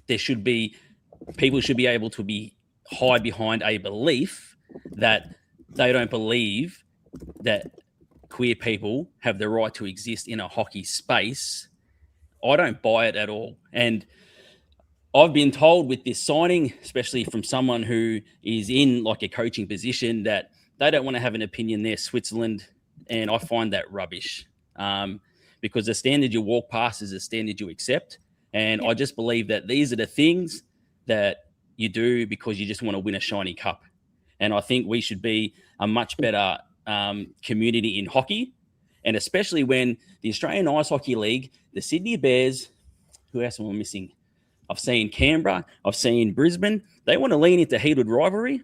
Speaker 3: there should be people should be able to be hide behind a belief that they don't believe that queer people have the right to exist in a hockey space. I don't buy it at all. And I've been told with this signing, especially from someone who is in like a coaching position, that they don't want to have an opinion there, Switzerland. And I find that rubbish because the standard you walk past is the standard you accept. And I just believe that these are the things that you do because you just want to win a shiny cup. And I think we should be a much better community in hockey. And especially when the Australian Ice Hockey League, the Sydney Bears, who else am I missing? I've seen Canberra, I've seen Brisbane. They want to lean into heated rivalry.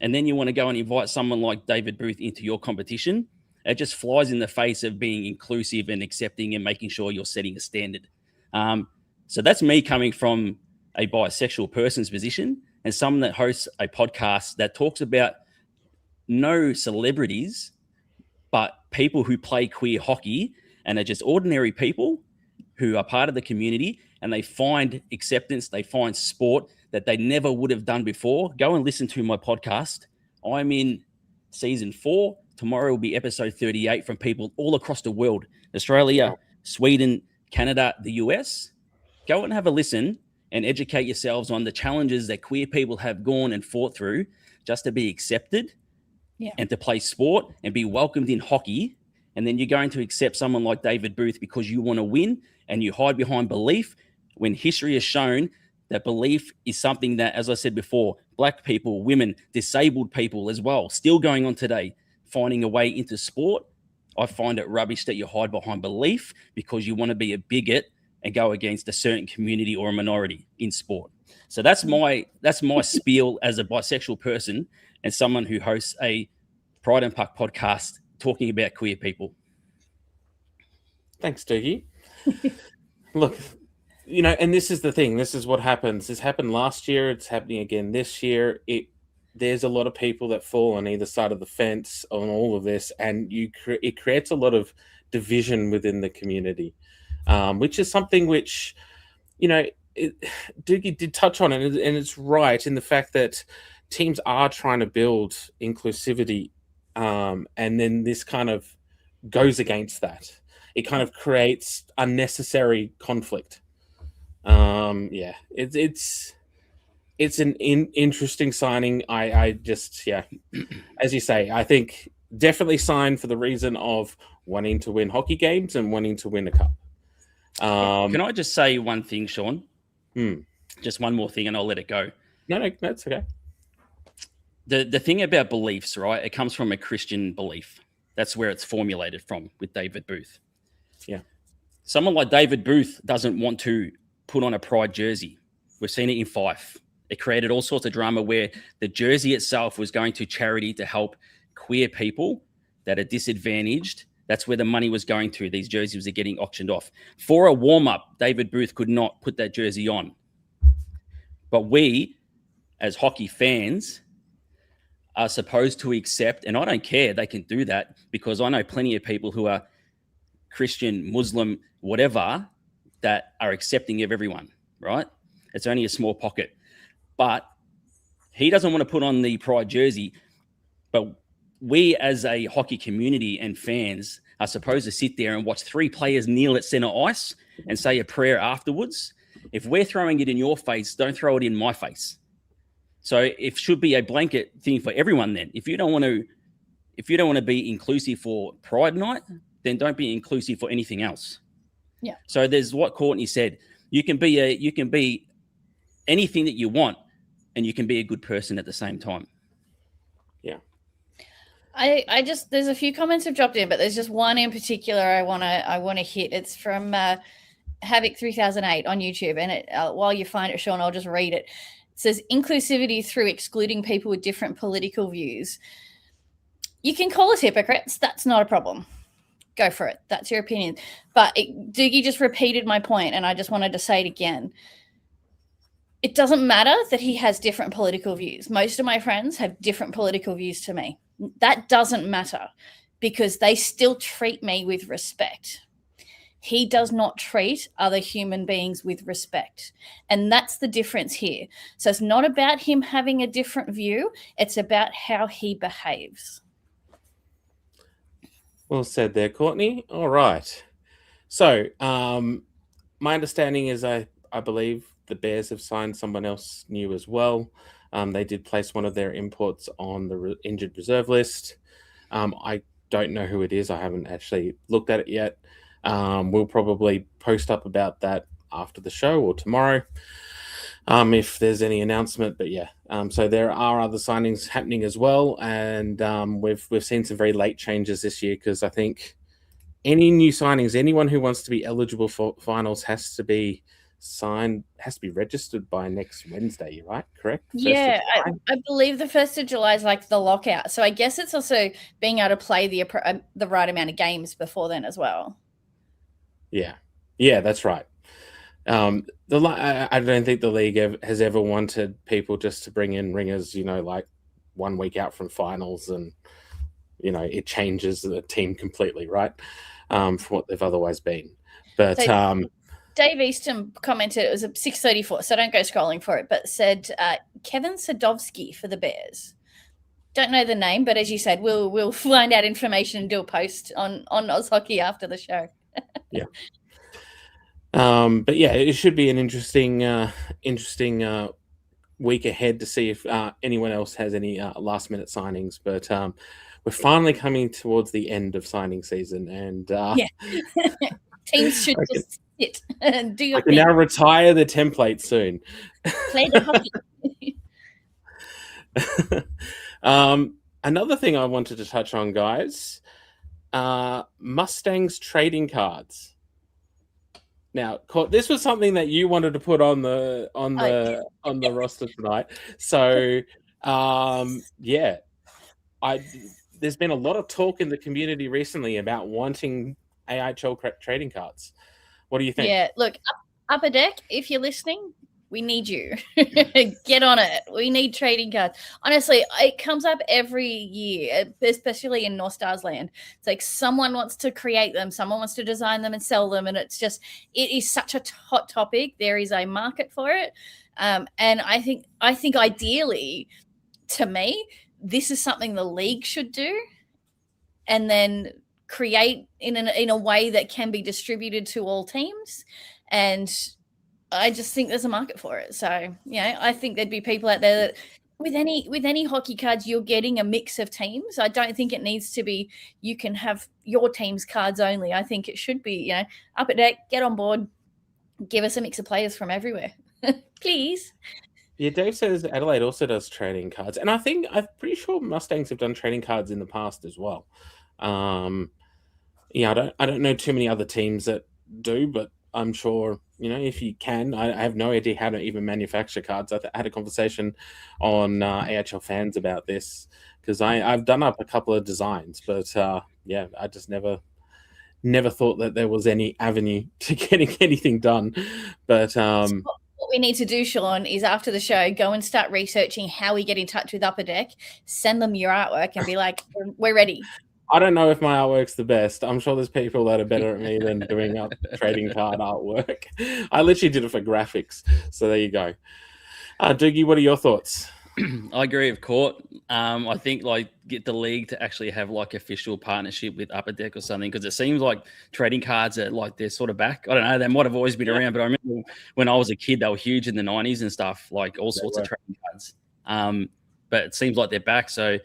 Speaker 3: And then you want to go and invite someone like David Booth into your competition. It just flies in the face of being inclusive and accepting and making sure you're setting a standard. So that's me coming from a bisexual person's position and someone that hosts a podcast that talks about no celebrities, but people who play queer hockey and are just ordinary people who are part of the community, and they find acceptance, they find sport that they never would have done before. Go and listen to my podcast. I'm in season 4. Tomorrow will be episode 38 from people all across the world, Australia, Sweden, Canada, the US. Go and have a listen and educate yourselves on the challenges that queer people have gone and fought through just to be accepted and to play sport and be welcomed in hockey. And then you're going to accept someone like David Booth because you want to win and you hide behind belief, when history has shown that belief is something that, as I said before, Black people, women, disabled people as well, still going on today, finding a way into sport. I find it rubbish that you hide behind belief because you want to be a bigot and go against a certain community or a minority in sport. So that's my spiel as a bisexual person and someone who hosts a Pride and Puck podcast talking about queer people.
Speaker 1: Thanks, Doogie. Look, and this is the thing. This is what happens. This happened last year. It's happening again this year. There's a lot of people that fall on either side of the fence on all of this, and it creates a lot of division within the community, which is something which, Doogie did touch on it, and it's right in the fact that teams are trying to build inclusivity, and then this kind of goes against that. It kind of creates unnecessary conflict. It's an interesting signing. I just, as you say, I think definitely signed for the reason of wanting to win hockey games and wanting to win a cup.
Speaker 3: Can I just say one thing, Sean? Just one more thing and I'll let it go.
Speaker 1: No, that's okay.
Speaker 3: The thing about beliefs, right? It comes from a Christian belief. That's where it's formulated from with David Booth.
Speaker 1: Yeah.
Speaker 3: Someone like David Booth doesn't want to put on a Pride jersey. We've seen it in Fife. It created all sorts of drama where the jersey itself was going to charity to help queer people that are disadvantaged. That's where the money was going to. These jerseys are getting auctioned off. For a warm-up, David Booth could not put that jersey on. But we, as hockey fans, are supposed to accept, and I don't care, they can do that because I know plenty of people who are Christian, Muslim, whatever, that are accepting of everyone, right? It's only a small pocket. But he doesn't want to put on the Pride jersey. But we as a hockey community and fans are supposed to sit there and watch 3 players kneel at center ice and say a prayer afterwards. If we're throwing it in your face, don't throw it in my face. So it should be a blanket thing for everyone then. If you don't want to be inclusive for Pride Night, then don't be inclusive for anything else.
Speaker 2: Yeah.
Speaker 3: So there's what Courtney said. You can be anything that you want, and you can be a good person at the same time.
Speaker 2: I just there's a few comments have dropped in, but there's just one in particular I wanna hit. It's from Havoc 3008 on YouTube, and it while you find it, Sean, I'll just read it. It says inclusivity through excluding people with different political views. You can call us hypocrites. That's not a problem. Go for it. That's your opinion. But Doogie just repeated my point, and I just wanted to say it again. It doesn't matter that he has different political views. Most of my friends have different political views to me. That doesn't matter because they still treat me with respect. He does not treat other human beings with respect. And that's the difference here. So it's not about him having a different view. It's about how he behaves.
Speaker 1: Well said there, Courtney. All right. So my understanding is I believe the Bears have signed someone else new as well. They did place one of their imports on the injured reserve list. I don't know who it is. I haven't actually looked at it yet. We'll probably post up about that after the show or tomorrow, if there's any announcement. But yeah, so there are other signings happening as well, and we've seen some very late changes this year because I think any new signings, anyone who wants to be eligible for finals has to be registered by next Wednesday, right? Correct?
Speaker 2: Yeah, I believe the 1st of July is like the lockout. So I guess it's also being able to play the right amount of games before then as well.
Speaker 1: Yeah, that's right. I don't think the league has ever wanted people just to bring in ringers, like 1 week out from finals, and it changes the team completely, right? From what they've otherwise been. But
Speaker 2: so, Dave Easton commented, it was at 6:34, so don't go scrolling for it, but said Kevin Sadovsky for the Bears. Don't know the name, but as you said, we'll find out information and do a post on Oz Hockey after the show.
Speaker 1: Yeah. But yeah, it should be an interesting week ahead to see if anyone else has any last minute signings. But we're finally coming towards the end of signing season, and
Speaker 2: teams should just sit and do your
Speaker 1: thing. Now retire the template soon.
Speaker 2: Play the
Speaker 1: hockey. Another thing I wanted to touch on, guys, Mustangs trading cards. Now, this was something that you wanted to put on the roster tonight. So, there's been a lot of talk in the community recently about wanting AIHL trading cards. What do you think?
Speaker 2: Yeah, look, Upper Deck, if you're listening, we need you. Get on it. We need trading cards. Honestly, it comes up every year, especially in North Stars land. It's like someone wants to create them, someone wants to design them and sell them, and it is such a hot topic. There is a market for it, and I think ideally, to me, this is something the league should do, and then create in a way that can be distributed to all teams. And I just think there's a market for it. So, I think there'd be people out there that with any hockey cards, you're getting a mix of teams. I don't think it needs to be you can have your team's cards only. I think it should be, Upper Deck, get on board, give us a mix of players from everywhere. Please.
Speaker 1: Yeah, Dave says Adelaide also does trading cards. And I'm pretty sure Mustangs have done trading cards in the past as well. I don't know too many other teams that do, but I'm sure, if you can. I have no idea how to even manufacture cards. I had a conversation on AHL Fans about this because I've done up a couple of designs, but I just never thought that there was any avenue to getting anything done. But
Speaker 2: what we need to do, Sean, is after the show, go and start researching how we get in touch with Upper Deck, send them your artwork and be like, we're ready.
Speaker 1: I don't know if my artwork's the best. I'm sure there's people that are better at me than doing up trading card artwork. I literally did it for graphics. So there you go. Doogie, what are your thoughts?
Speaker 3: I agree with Court. I think get the league to actually have official partnership with Upper Deck or something, because it seems like trading cards are they're sort of back. I don't know. They might have always been around, but I remember when I was a kid, they were huge in the 90s and stuff, all sorts of trading cards. But it seems like they're back. So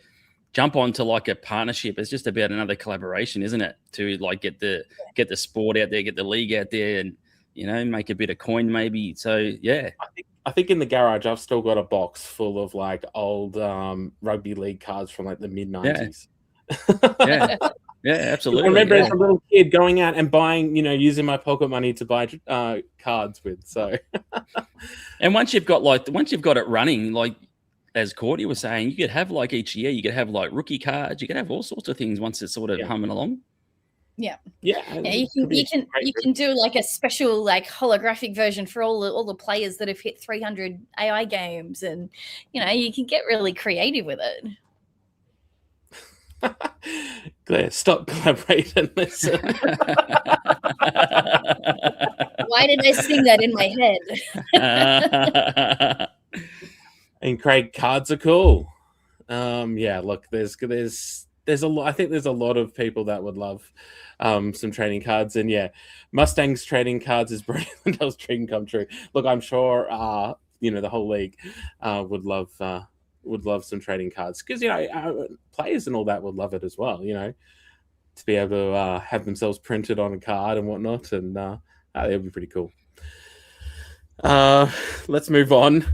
Speaker 3: jump onto a partnership. It's just about another collaboration, isn't it? To get the sport out there, get the league out there, and make a bit of coin maybe. So yeah.
Speaker 1: I think in the garage I've still got a box full of old rugby league cards from the mid 90s.
Speaker 3: Yeah, yeah, absolutely.
Speaker 1: I remember
Speaker 3: yeah.
Speaker 1: as a little kid going out and buying, using my pocket money to buy cards with. So,
Speaker 3: And once you've got it running, like as Courtney was saying, you could have like each year, you could have like rookie cards, you could have all sorts of things once it's sort of humming along.
Speaker 2: Yeah.
Speaker 1: Yeah,
Speaker 2: you can do like a special like holographic version for all the players that have hit 300 AI games, and you can get really creative with it.
Speaker 1: Claire, stop, collaborate, and listen.
Speaker 2: Why did I sing that in my
Speaker 3: head?
Speaker 1: And Craig, cards are cool. Yeah, look, there's a lot. I think there's a lot of people that would love some trading cards, and yeah, Mustangs trading cards is brilliant. Those dream come true. Look, I'm sure the whole league would love some trading cards, because players and all that would love it as well. To be able to have themselves printed on a card and whatnot, and that would be pretty cool. Let's move on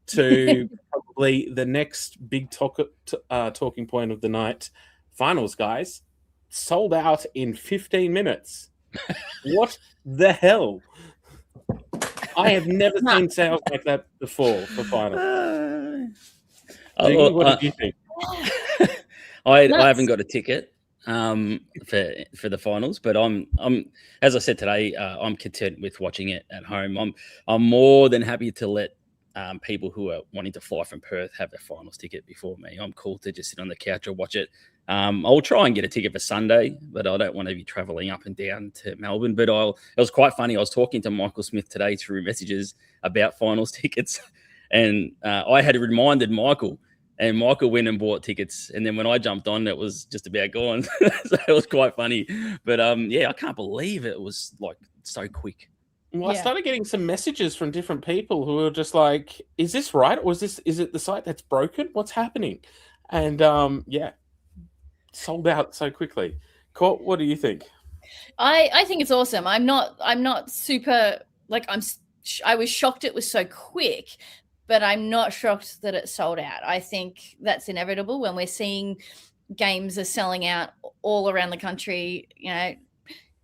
Speaker 1: to probably the next big talking point of the night. Finals, guys, sold out in 15 minutes. What the hell? I have never seen sales like that before for finals. What did you think?
Speaker 3: I haven't got a ticket for the finals, but I'm as I said today, I'm content with watching it at home. I'm more than happy to let people who are wanting to fly from Perth have their finals ticket before me. I'm cool to just sit on the couch or watch it. I'll try and get a ticket for Sunday, but I don't want to be traveling up and down to Melbourne. But it was quite funny. I was talking to Michael Smith today through messages about finals tickets, and I had reminded Michael, and Michael went and bought tickets. And then when I jumped on, it was just about gone. So it was quite funny. But I can't believe it was like so quick.
Speaker 1: Well, I started getting some messages from different people who were just like, is this right? Or is it the site that's broken? What's happening? And sold out so quickly. Court, what do you think?
Speaker 2: I think it's awesome. I'm not super, like, I was shocked it was so quick, but I'm not shocked that it sold out. I think that's inevitable when we're seeing games are selling out all around the country.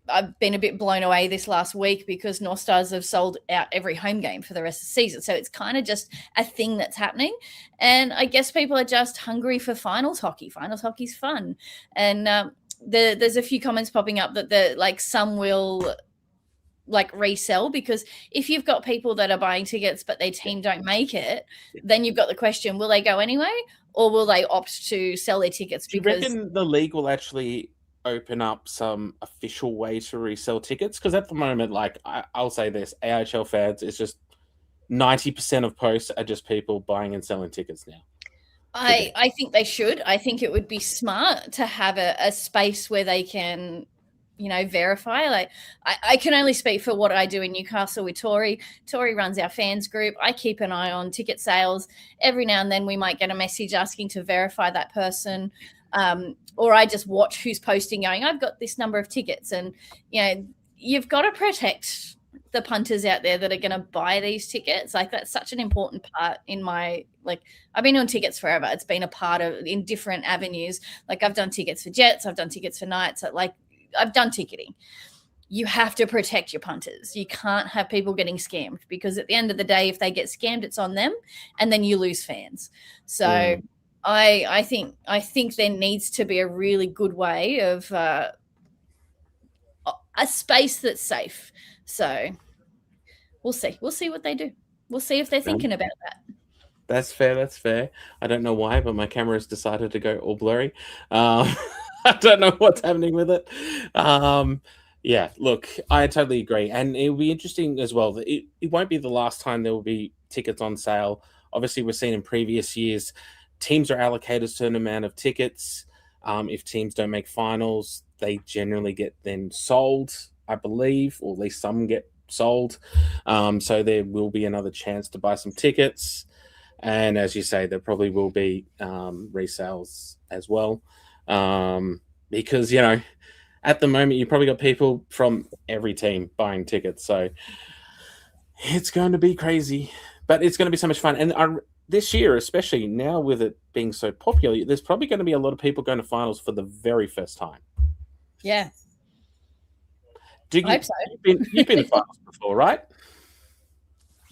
Speaker 2: I've been a bit blown away this last week because North Stars have sold out every home game for the rest of the season. So it's kind of just a thing that's happening. And I guess people are just hungry for finals hockey. Finals hockey's fun. And there's a few comments popping up that some will resell, because if you've got people that are buying tickets but their team don't make it, then you've got the question, will they go anyway, or will they opt to sell their tickets?
Speaker 1: Do you reckon the league will actually open up some official way to resell tickets? Because at the moment, I'll say this, AIHL fans, it's just 90% of posts are just people buying and selling tickets now.
Speaker 2: I think they should. I think it would be smart to have a space where they can verify. I can only speak for what I do in Newcastle with Tori. Tori runs our fans group. I keep an eye on ticket sales. Every now and then we might get a message asking to verify that person. Or I just watch who's posting going, I've got this number of tickets. And, you've got to protect the punters out there that are going to buy these tickets. That's such an important part in my, I've been doing tickets forever. It's been a part of in different avenues. I've done tickets for Jets. I've done tickets for Knights. I've done ticketing. You have to protect your punters. You can't have people getting scammed, because at the end of the day, if they get scammed, it's on them, and then you lose fans. So I think there needs to be a really good way of a space that's safe. So we'll see. We'll see what they do. We'll see if they're thinking about that.
Speaker 1: That's fair. I don't know why, but my camera has decided to go all blurry. I don't know what's happening with it. Yeah, look, I totally agree. And it'll be interesting as well. It won't be the last time there will be tickets on sale. Obviously, we've seen in previous years, teams are allocated a certain amount of tickets. If teams don't make finals, they generally get then sold, I believe, or at least some get sold. So there will be another chance to buy some tickets. And as you say, there probably will be resales as well. Because, at the moment, you've probably got people from every team buying tickets. So it's going to be crazy, but it's going to be so much fun. And this year, especially now with it being so popular, there's probably going to be a lot of people going to finals for the very first time.
Speaker 2: Yeah.
Speaker 1: I hope so. You've been to finals before, right?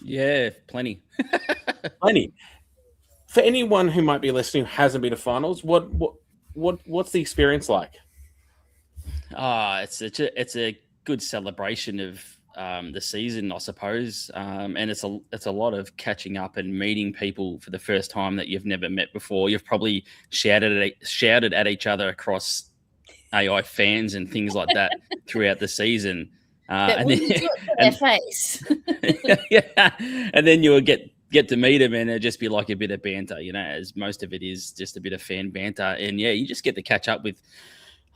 Speaker 3: Yeah, plenty.
Speaker 1: Plenty. For anyone who might be listening who hasn't been to finals, what's the experience like?
Speaker 3: It's a good celebration of the season, I suppose, and it's a lot of catching up and meeting people for the first time that you've never met before. You've probably shouted at each other across AI fans and things like that throughout the season.
Speaker 2: And then, do it to their face.
Speaker 3: Yeah, and then you'll get to meet them, and it'll just be like a bit of banter, as most of it is just a bit of fan banter. And yeah, you just get to catch up with.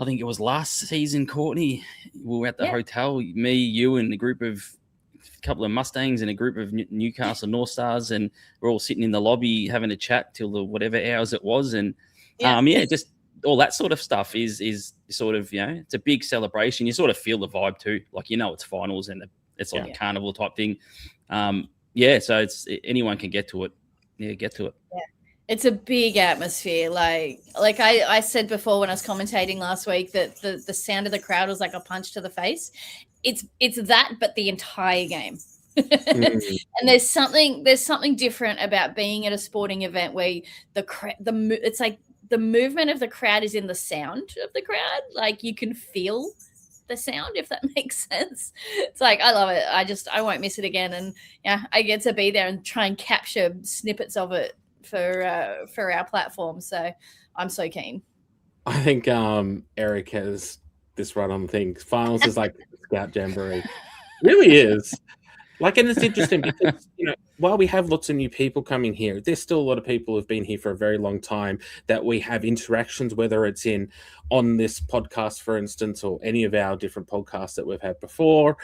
Speaker 3: I think it was last season, Courtney. We were at the hotel, me, you, and a couple of Mustangs and a group of Newcastle North Stars, and we're all sitting in the lobby having a chat till the whatever hours it was, and just all that sort of stuff is sort of it's a big celebration. You sort of feel the vibe too, like it's finals and it's like a carnival type thing. So it's anyone can get to it. Yeah, get to it.
Speaker 2: Yeah. It's a big atmosphere. Like I said before when I was commentating last week that the sound of the crowd was like a punch to the face. It's that, but the entire game. And there's something different about being at a sporting event where it's like the movement of the crowd is in the sound of the crowd. Like you can feel the sound, if that makes sense. It's like, I love it. I won't miss it again. And I get to be there and try and capture snippets of it for our platform. So I'm so keen.
Speaker 1: I think Eric has this right on things. Finals is like Scout Jamboree. It really is. Like, and it's interesting because, while we have lots of new people coming here, there's still a lot of people who've been here for a very long time that we have interactions, whether it's on this podcast, for instance, or any of our different podcasts that we've had before,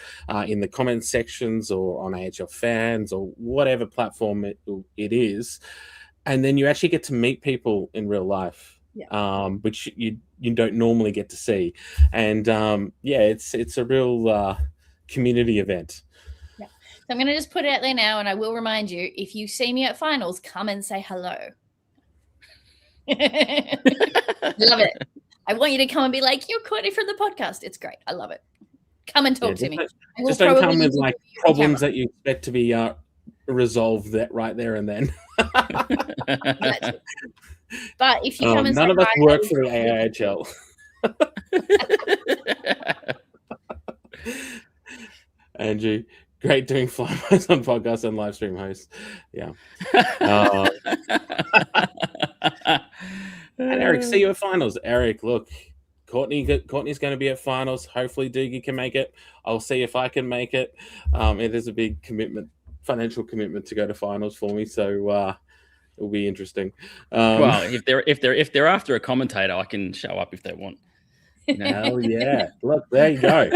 Speaker 1: in the comment sections or on AHL fans or whatever platform it is. And then you actually get to meet people in real life, which you don't normally get to see. And it's a real community event.
Speaker 2: I'm going to just put it out there now, and I will remind you, if you see me at finals, come and say hello. Love it. I want you to come and be like, you're Courtney from the podcast. It's great. I love it. Come and talk to me.
Speaker 1: Just don't come with like problems that you expect to be resolved right there and then.
Speaker 2: But if you come and
Speaker 1: none
Speaker 2: say
Speaker 1: of us
Speaker 2: hi,
Speaker 1: work for the AIHL. Andrew. Great doing fly modes on podcasts and live stream hosts. Yeah. And Eric, see you at finals. Eric, look, Courtney's going to be at finals. Hopefully Doogie can make it. I'll see if I can make it. It is a big commitment, financial commitment to go to finals for me. So it'll be interesting.
Speaker 3: Well, if they're after a commentator, I can show up if they want.
Speaker 1: Hell yeah. Look, there you go.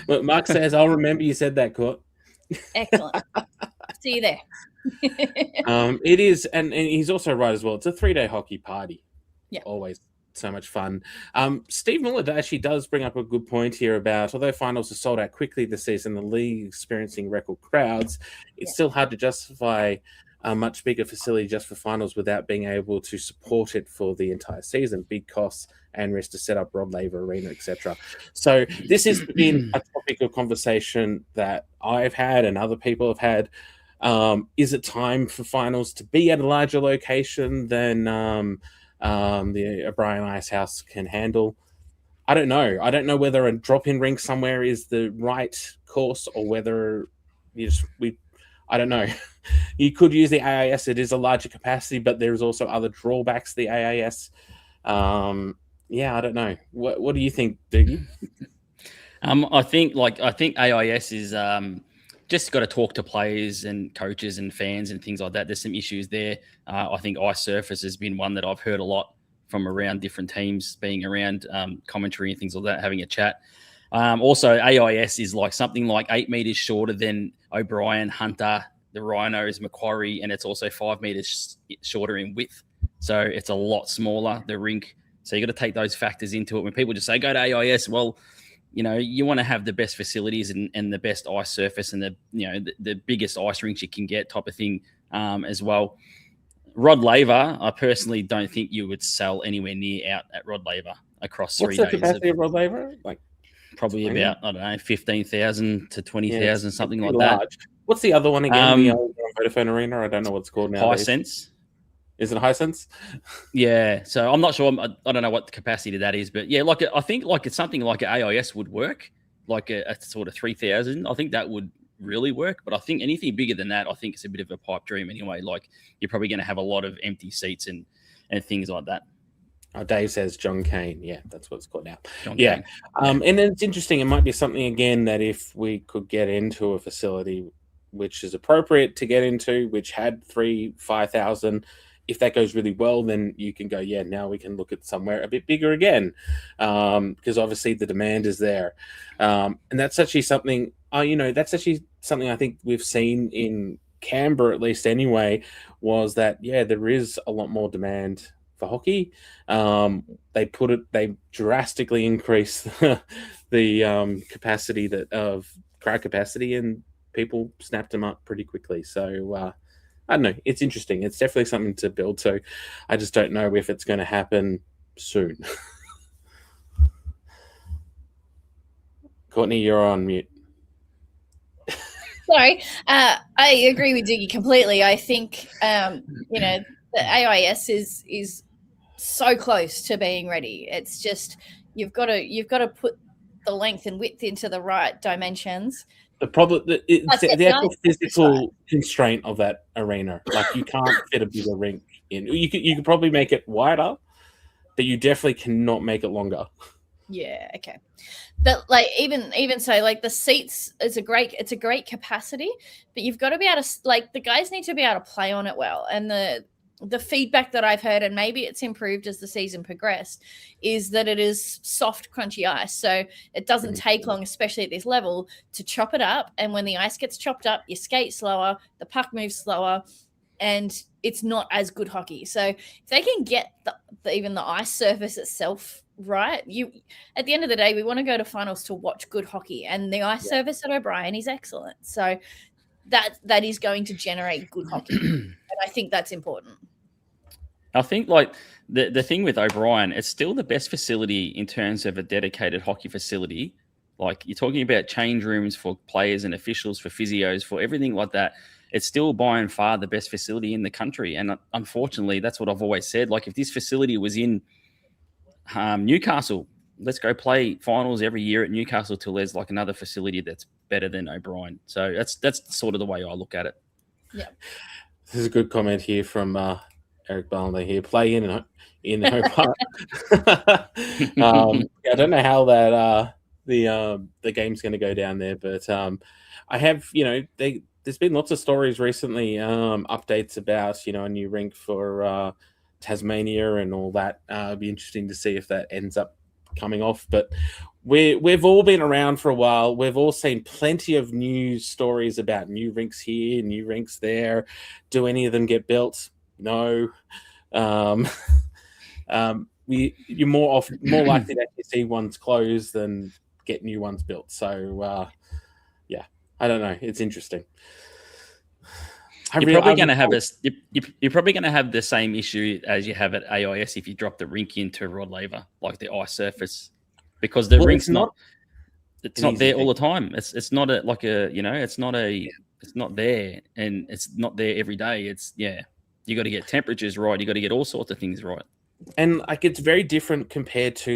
Speaker 1: Look, Mark says, I'll remember you said that, Court.
Speaker 2: Excellent. See you there.
Speaker 1: It is, and he's also right as well. It's a 3-day hockey party.
Speaker 2: Yeah.
Speaker 1: Always so much fun. Steve Miller actually does bring up a good point here about, although finals are sold out quickly this season, the league experiencing record crowds, it's still hard to justify a much bigger facility just for finals without being able to support it for the entire season. Big costs and risk to set up Rod Laver Arena, etc. So this has been a topic of conversation that I've had and other people have had. Is it time for finals to be at a larger location than the O'Brien Ice House can handle? I don't know. I don't know whether a drop-in rink somewhere is the right course or whether I don't know. You could use the AIS. It is a larger capacity, but there's also other drawbacks to the AIS. I don't know. What do you think, Doogie?
Speaker 3: I think AIS is just got to talk to players and coaches and fans and things like that. There's some issues there. I think ice surface has been one that I've heard a lot from around different teams, being around commentary and things like that, having a chat. Also, AIS is like something like 8 meters shorter than O'Brien, Hunter, the Rhinos, Macquarie, and it's also 5 meters shorter in width. So it's a lot smaller, the rink. So you got to take those factors into it. When people just say, go to AIS, well, you want to have the best facilities and the best ice surface and the biggest ice rinks you can get type of thing as well. Rod Laver, I personally don't think you would sell anywhere near out at Rod Laver across 3
Speaker 1: What's
Speaker 3: days.
Speaker 1: the capacity of Rod Laver? Like
Speaker 3: probably
Speaker 1: 20?
Speaker 3: about, I don't know, 15,000 to 20,000, something like
Speaker 1: large.
Speaker 3: that.
Speaker 1: What's the other one again? The old Vodafone Arena? I don't know what it's called nowadays.
Speaker 3: Hisense.
Speaker 1: Is it Hisense?
Speaker 3: Yeah. So I'm not sure. I don't know what the capacity of that is, but yeah, I think it's something like an AIS would work, like a sort of 3,000. I think that would really work. But I think anything bigger than that, I think it's a bit of a pipe dream anyway. Like you're probably going to have a lot of empty seats and things like that.
Speaker 1: Dave says John Cain. Yeah, that's what it's called now.
Speaker 3: John
Speaker 1: yeah.
Speaker 3: Cain.
Speaker 1: And it's interesting. It might be something, again, that if we could get into a facility which is appropriate to get into, which had 5,000, if that goes really well, then you can go, yeah, now we can look at somewhere a bit bigger again, because obviously the demand is there. And that's actually something, that's actually something I think we've seen in Canberra, at least anyway, was that, yeah, there is a lot more demand for hockey. They drastically increased the capacity of crowd capacity, and people snapped them up pretty quickly. So I don't know. It's interesting. It's definitely something to build to. I just don't know if it's going to happen soon. Courtney, you're on mute.
Speaker 2: Sorry. I agree with Diggy completely. I think, the AIS is so close to being ready. It's just you've got to put the length and width into the right dimensions.
Speaker 1: The problem, the actual physical constraint of that arena. Like you can't fit a bigger rink in. You could probably make it wider, but you definitely cannot make it longer.
Speaker 2: Yeah. Okay. But even so, the seats is a great capacity, but you've got to be able to the guys need to be able to play on it well. And the feedback that I've heard, and maybe it's improved as the season progressed, is that it is soft, crunchy ice. So it doesn't take long, especially at this level, to chop it up. And when the ice gets chopped up, you skate slower, the puck moves slower, and it's not as good hockey. So if they can get even the ice surface itself right, at the end of the day, we want to go to finals to watch good hockey. And the ice surface at O'Brien is excellent. So that is going to generate good hockey. And I think that's important.
Speaker 3: I think the thing with O'Brien, it's still the best facility in terms of a dedicated hockey facility. Like you're talking about change rooms for players and officials, for physios, for everything like that. It's still by and far the best facility in the country. And unfortunately, that's what I've always said. Like if this facility was in Newcastle, let's go play finals every year at Newcastle till there's another facility that's better than O'Brien. So that's sort of the way I look at it.
Speaker 2: Yeah.
Speaker 1: This is a good comment here from Eric Barnley here. Play in Hobart. I don't know how that the game's going to go down there, but I have there's been lots of stories recently, updates about a new rink for Tasmania and all that. It'd be interesting to see if that ends up coming off. But we've all been around for a while. We've all seen plenty of news stories about new rinks here, new rinks there. Do any of them get built? No. You're more likely to actually see ones close than get new ones built. So I don't know. It's interesting.
Speaker 3: You're probably going to have the same issue as you have at AIS if you drop the rink into Rod Laver, like the ice surface, because the rink's not there all the time. It's not there, and it's not there every day. You got to get temperatures right. You got to get all sorts of things right.
Speaker 1: And it's very different compared to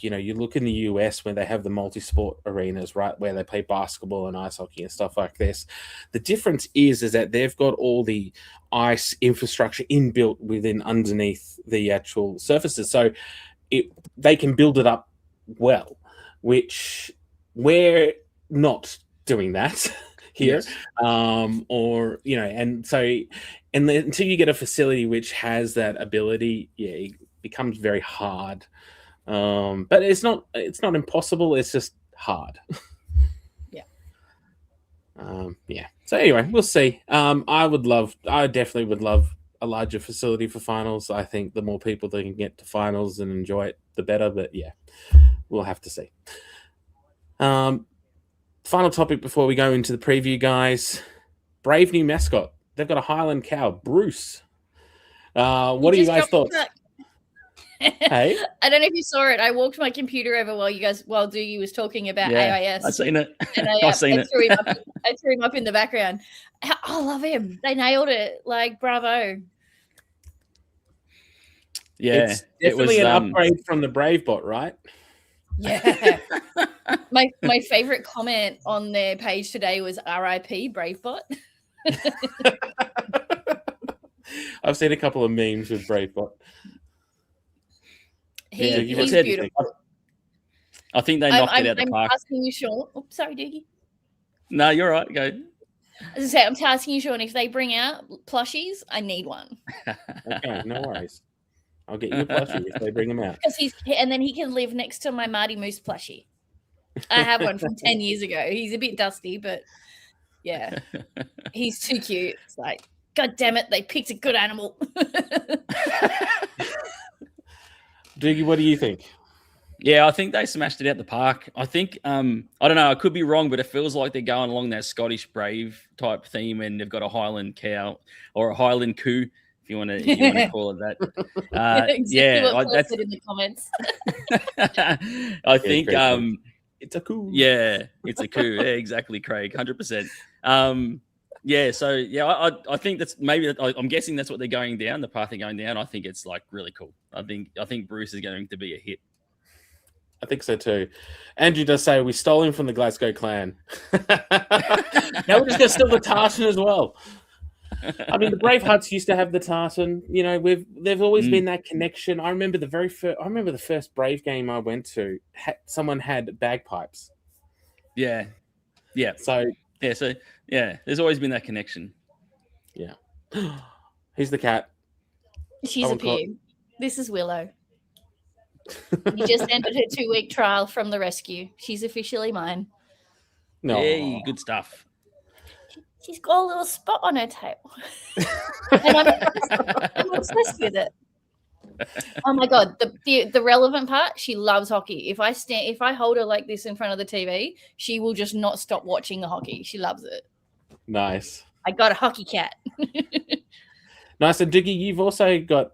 Speaker 1: you look in the US where they have the multi-sport arenas, right, where they play basketball and ice hockey and stuff like this. The difference is that they've got all the ice infrastructure inbuilt underneath the actual surfaces, so they can build it up well, which we're not doing that here. Yes. Until you get a facility which has that ability, it becomes very hard. But it's not impossible. It's just hard.
Speaker 2: Yeah.
Speaker 1: So anyway, we'll see. I definitely would love a larger facility for finals. I think the more people that can get to finals and enjoy it, the better. But yeah, we'll have to see. Final topic before we go into the preview, guys. Brave new mascot. They've got a Highland cow, Bruce. What are you guys' thoughts? Hey,
Speaker 2: I don't know if you saw it. I walked my computer over while Doogie was talking about AIS.
Speaker 3: I've seen it.
Speaker 2: And I threw him up in the background. I love him. They nailed it. Like, bravo.
Speaker 3: Yeah,
Speaker 1: it's definitely an upgrade from the Brave bot, right?
Speaker 2: Yeah. my favorite comment on their page today was RIP Bravebot.
Speaker 1: I've seen a couple of memes with Bravebot.
Speaker 2: He's beautiful.
Speaker 3: I think they knocked it out the park.
Speaker 2: I'm asking you, Sean. Oh, sorry, Doogie.
Speaker 3: No, you're right. Go.
Speaker 2: As I say, I'm asking you, Sean, if they bring out plushies, I need one.
Speaker 1: Okay, no worries. I'll get you a plushie if they bring them out.
Speaker 2: And then he can live next to my Marty Moose plushie. I have one from 10 years ago. He's a bit dusty, but yeah, he's too cute. It's like, God damn it, they picked a good animal.
Speaker 1: Doogie, what do you think?
Speaker 3: Yeah, I think they smashed it out the park. I think, I don't know, I could be wrong, but it feels like they're going along that Scottish Brave type theme, and they've got a Highland cow or a Highland coo, if you want to call it that.
Speaker 2: That's it in the comments.
Speaker 3: I think
Speaker 1: it's a coo.
Speaker 3: Yeah, it's a coo. Yeah, exactly, Craig, 100%. I think that's I'm guessing that's what they're going down, the path they're going down. I think it's like really cool. I think Bruce is going to be a hit.
Speaker 1: I think so too. Andrew does say we stole him from the Glasgow clan. Now we're just going to steal the tartan as well. I mean, the Bravehearts used to have the tartan. You know, they've always been that connection. I remember the first Brave game I went to. Someone had bagpipes.
Speaker 3: Yeah. There's always been that connection.
Speaker 1: Yeah. Here's the cat.
Speaker 2: She's appeared. This is Willow. You just ended her 2-week trial from the rescue. She's officially mine.
Speaker 3: No, hey, good stuff.
Speaker 2: She's got a little spot on her tail. And I'm obsessed with it. Oh my God. The relevant part, she loves hockey. If I hold her like this in front of the TV, she will just not stop watching the hockey. She loves it.
Speaker 1: Nice.
Speaker 2: I got a hockey cat.
Speaker 1: Nice. And Diggy, you've also got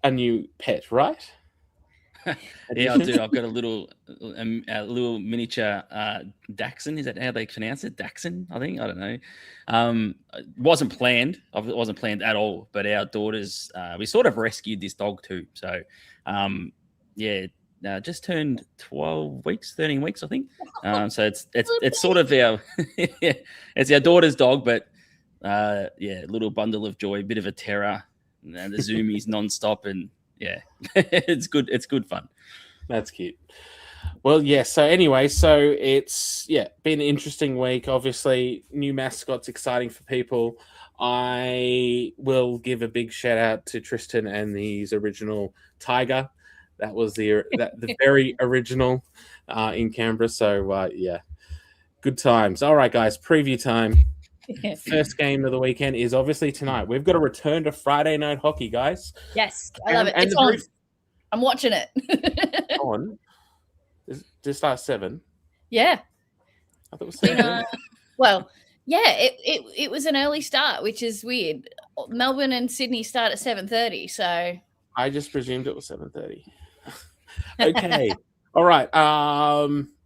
Speaker 1: a new pet, right?
Speaker 3: Yeah, I do. I've got a little miniature Dachshund. Is that how they pronounce it? Dachshund, I think. I don't know. It wasn't planned. It wasn't planned at all. But our daughters, we sort of rescued this dog too. So, just turned 13 weeks, I think. So it's sort of our it's our daughter's dog, but little bundle of joy, bit of a terror, and the zoomies nonstop, and yeah, it's good. It's good fun.
Speaker 1: That's cute. Well, yeah. So anyway, it's been an interesting week. Obviously, new mascots, exciting for people. I will give a big shout out to Tristan and his original tiger. That was the very original in Canberra. So good times. All right, guys. Preview time. First game of the weekend is obviously tonight. We've got a return to Friday night hockey, guys.
Speaker 2: Yes, I love it. It's on. I'm watching it.
Speaker 1: On. Does it start at 7?
Speaker 2: Yeah.
Speaker 1: I thought it was 7.
Speaker 2: It was an early start, which is weird. Melbourne and Sydney start at 7:30, so
Speaker 1: I just presumed it was 7:30. Okay. All right.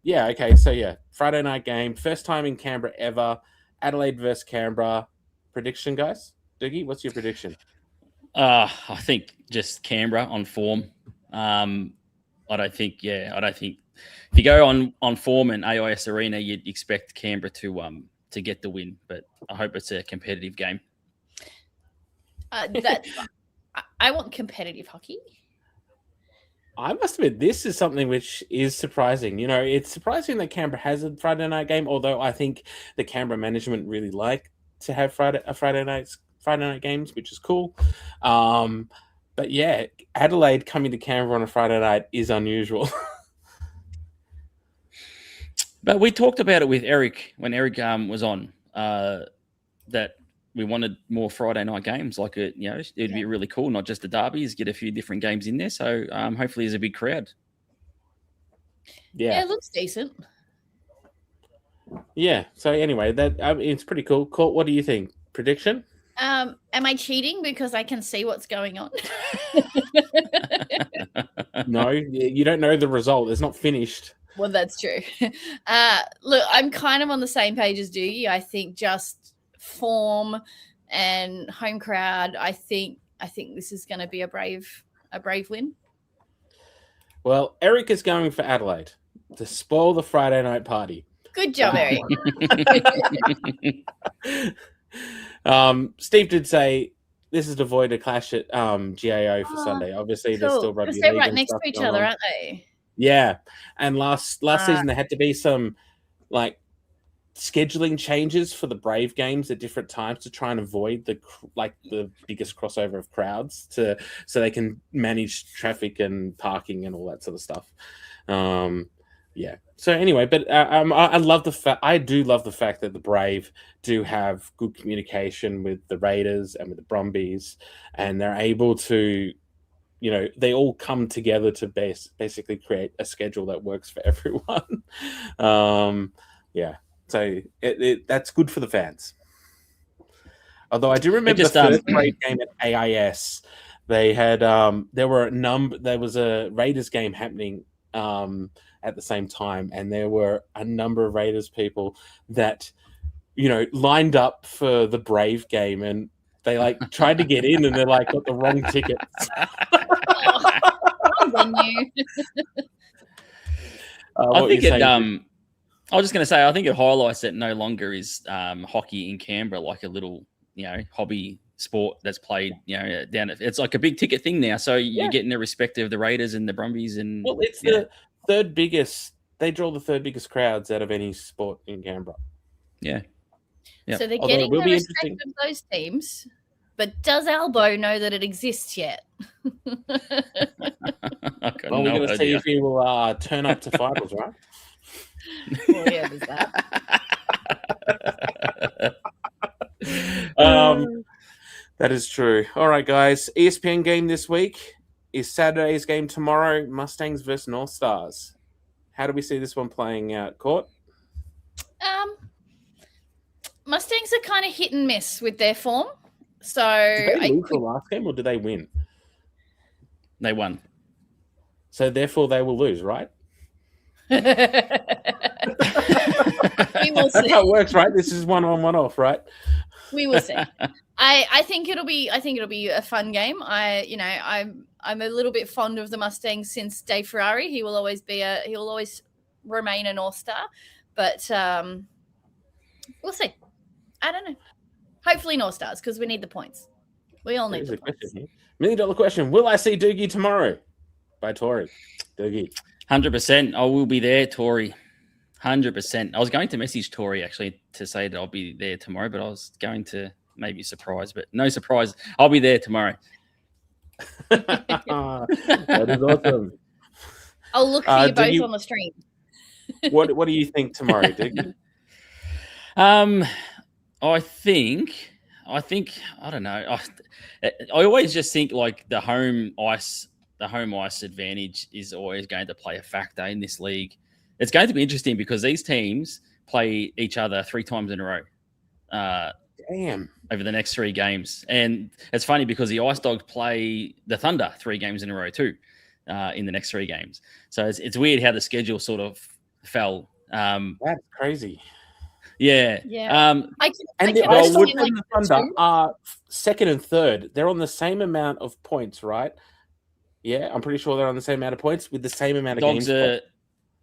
Speaker 1: Okay. So Friday night game, first time in Canberra ever. Adelaide versus Canberra. Prediction, guys? Doogie, what's your prediction?
Speaker 3: I think just Canberra on form. I don't think if you go on form in AIS Arena, you'd expect Canberra to get the win, but I hope it's a competitive game.
Speaker 2: I want competitive hockey.
Speaker 1: I must admit, this is something which is surprising. You know, it's surprising that Canberra has a Friday night game, although I think the Canberra management really like to have Friday night games, which is cool. But yeah, Adelaide coming to Canberra on a Friday night is unusual.
Speaker 3: But we talked about it with Eric when Eric was on, that we wanted more Friday night games. Like it'd be really cool, not just the derbies, get a few different games in there. So hopefully there's a big crowd.
Speaker 2: Yeah, it looks decent.
Speaker 1: Yeah. So anyway, that it's pretty cool. Court, what do you think? Prediction?
Speaker 2: Am I cheating because I can see what's going on?
Speaker 1: No, you don't know the result. It's not finished.
Speaker 2: Well, that's true. Look, I'm kind of on the same page as Doogie. I think just form and home crowd. I think this is going to be a brave win.
Speaker 1: Well, Eric is going for Adelaide to spoil the Friday night party.
Speaker 2: Good job, Eric.
Speaker 1: Steve did say this is to avoid a clash at GAO for Sunday. Obviously,
Speaker 2: cool.
Speaker 1: there's still rugby league
Speaker 2: they're right
Speaker 1: and
Speaker 2: next
Speaker 1: stuff
Speaker 2: to each
Speaker 1: going
Speaker 2: other,
Speaker 1: on.
Speaker 2: aren't they?
Speaker 1: Yeah, and last season there had to be some like scheduling changes for the Brave games at different times to try and avoid the biggest crossover of crowds so they can manage traffic and parking and all that sort of stuff. Yeah. So anyway, but I love the fact I do love the fact that the Brave do have good communication with the Raiders and with the Brumbies, and they're able to, they all come together to basically create a schedule that works for everyone. Yeah. So that's good for the fans. Although I do remember the first Brave game at AIS, they had there was a Raiders game happening at the same time, and there were a number of Raiders people that lined up for the Brave game, and they tried to get in, and they're got the wrong tickets.
Speaker 3: I think it. I was just going to say, I think it highlights that no longer is hockey in Canberra like a little, hobby sport that's played, down. It's like a big ticket thing now. So you're getting the respect of the Raiders and the Brumbies, and
Speaker 1: it's the third biggest. They draw the third biggest crowds out of any sport in Canberra.
Speaker 3: Yeah.
Speaker 2: So they're getting the respect of those teams, but does Albo know that it exists yet?
Speaker 1: Well, we're going to see if he will turn up to finals, right?
Speaker 2: Well, yeah, there's that.
Speaker 1: That is true. All right, guys. ESPN game this week is Saturday's game tomorrow. Mustangs versus North Stars. How do we see this one playing out, Court?
Speaker 2: Mustangs are kind of hit and miss with their form. So
Speaker 1: did they lose the last game or did they win?
Speaker 3: They won.
Speaker 1: So therefore they will lose, right?
Speaker 2: We will see.
Speaker 1: That's how it works, right? This is one on, one off, right?
Speaker 2: We will see. I think it'll be a fun game. I'm a little bit fond of the Mustangs since Dave Ferrari. He will always remain a North Star, but we'll see. I don't know. Hopefully North Stars, because we need the points. We all need the points. $1 million question. Will I see Doogie tomorrow? By Tori. Doogie.
Speaker 3: 100%. I will be there, Tori. 100%. I was going to message Tori actually to say that I'll be there tomorrow, but I was going to maybe surprise, but no surprise. I'll be there tomorrow.
Speaker 1: That is awesome.
Speaker 2: I'll look for you both on the stream.
Speaker 1: What do you think tomorrow, Doogie?
Speaker 3: I think I don't know. I always just think like the home ice advantage is always going to play a factor in this league. It's going to be interesting because these teams play each other 3 times in a row.
Speaker 1: Damn.
Speaker 3: Over the next 3 games. And it's funny because the Ice Dogs play the Thunder 3 games in a row too, in the next 3 games. So it's weird how the schedule sort of fell.
Speaker 1: That's crazy.
Speaker 3: Yeah.
Speaker 2: Yeah.
Speaker 1: The Thunder are second and third. They're on the same amount of points, right? Yeah, I'm pretty sure they're on the same amount of points with the same amount of games.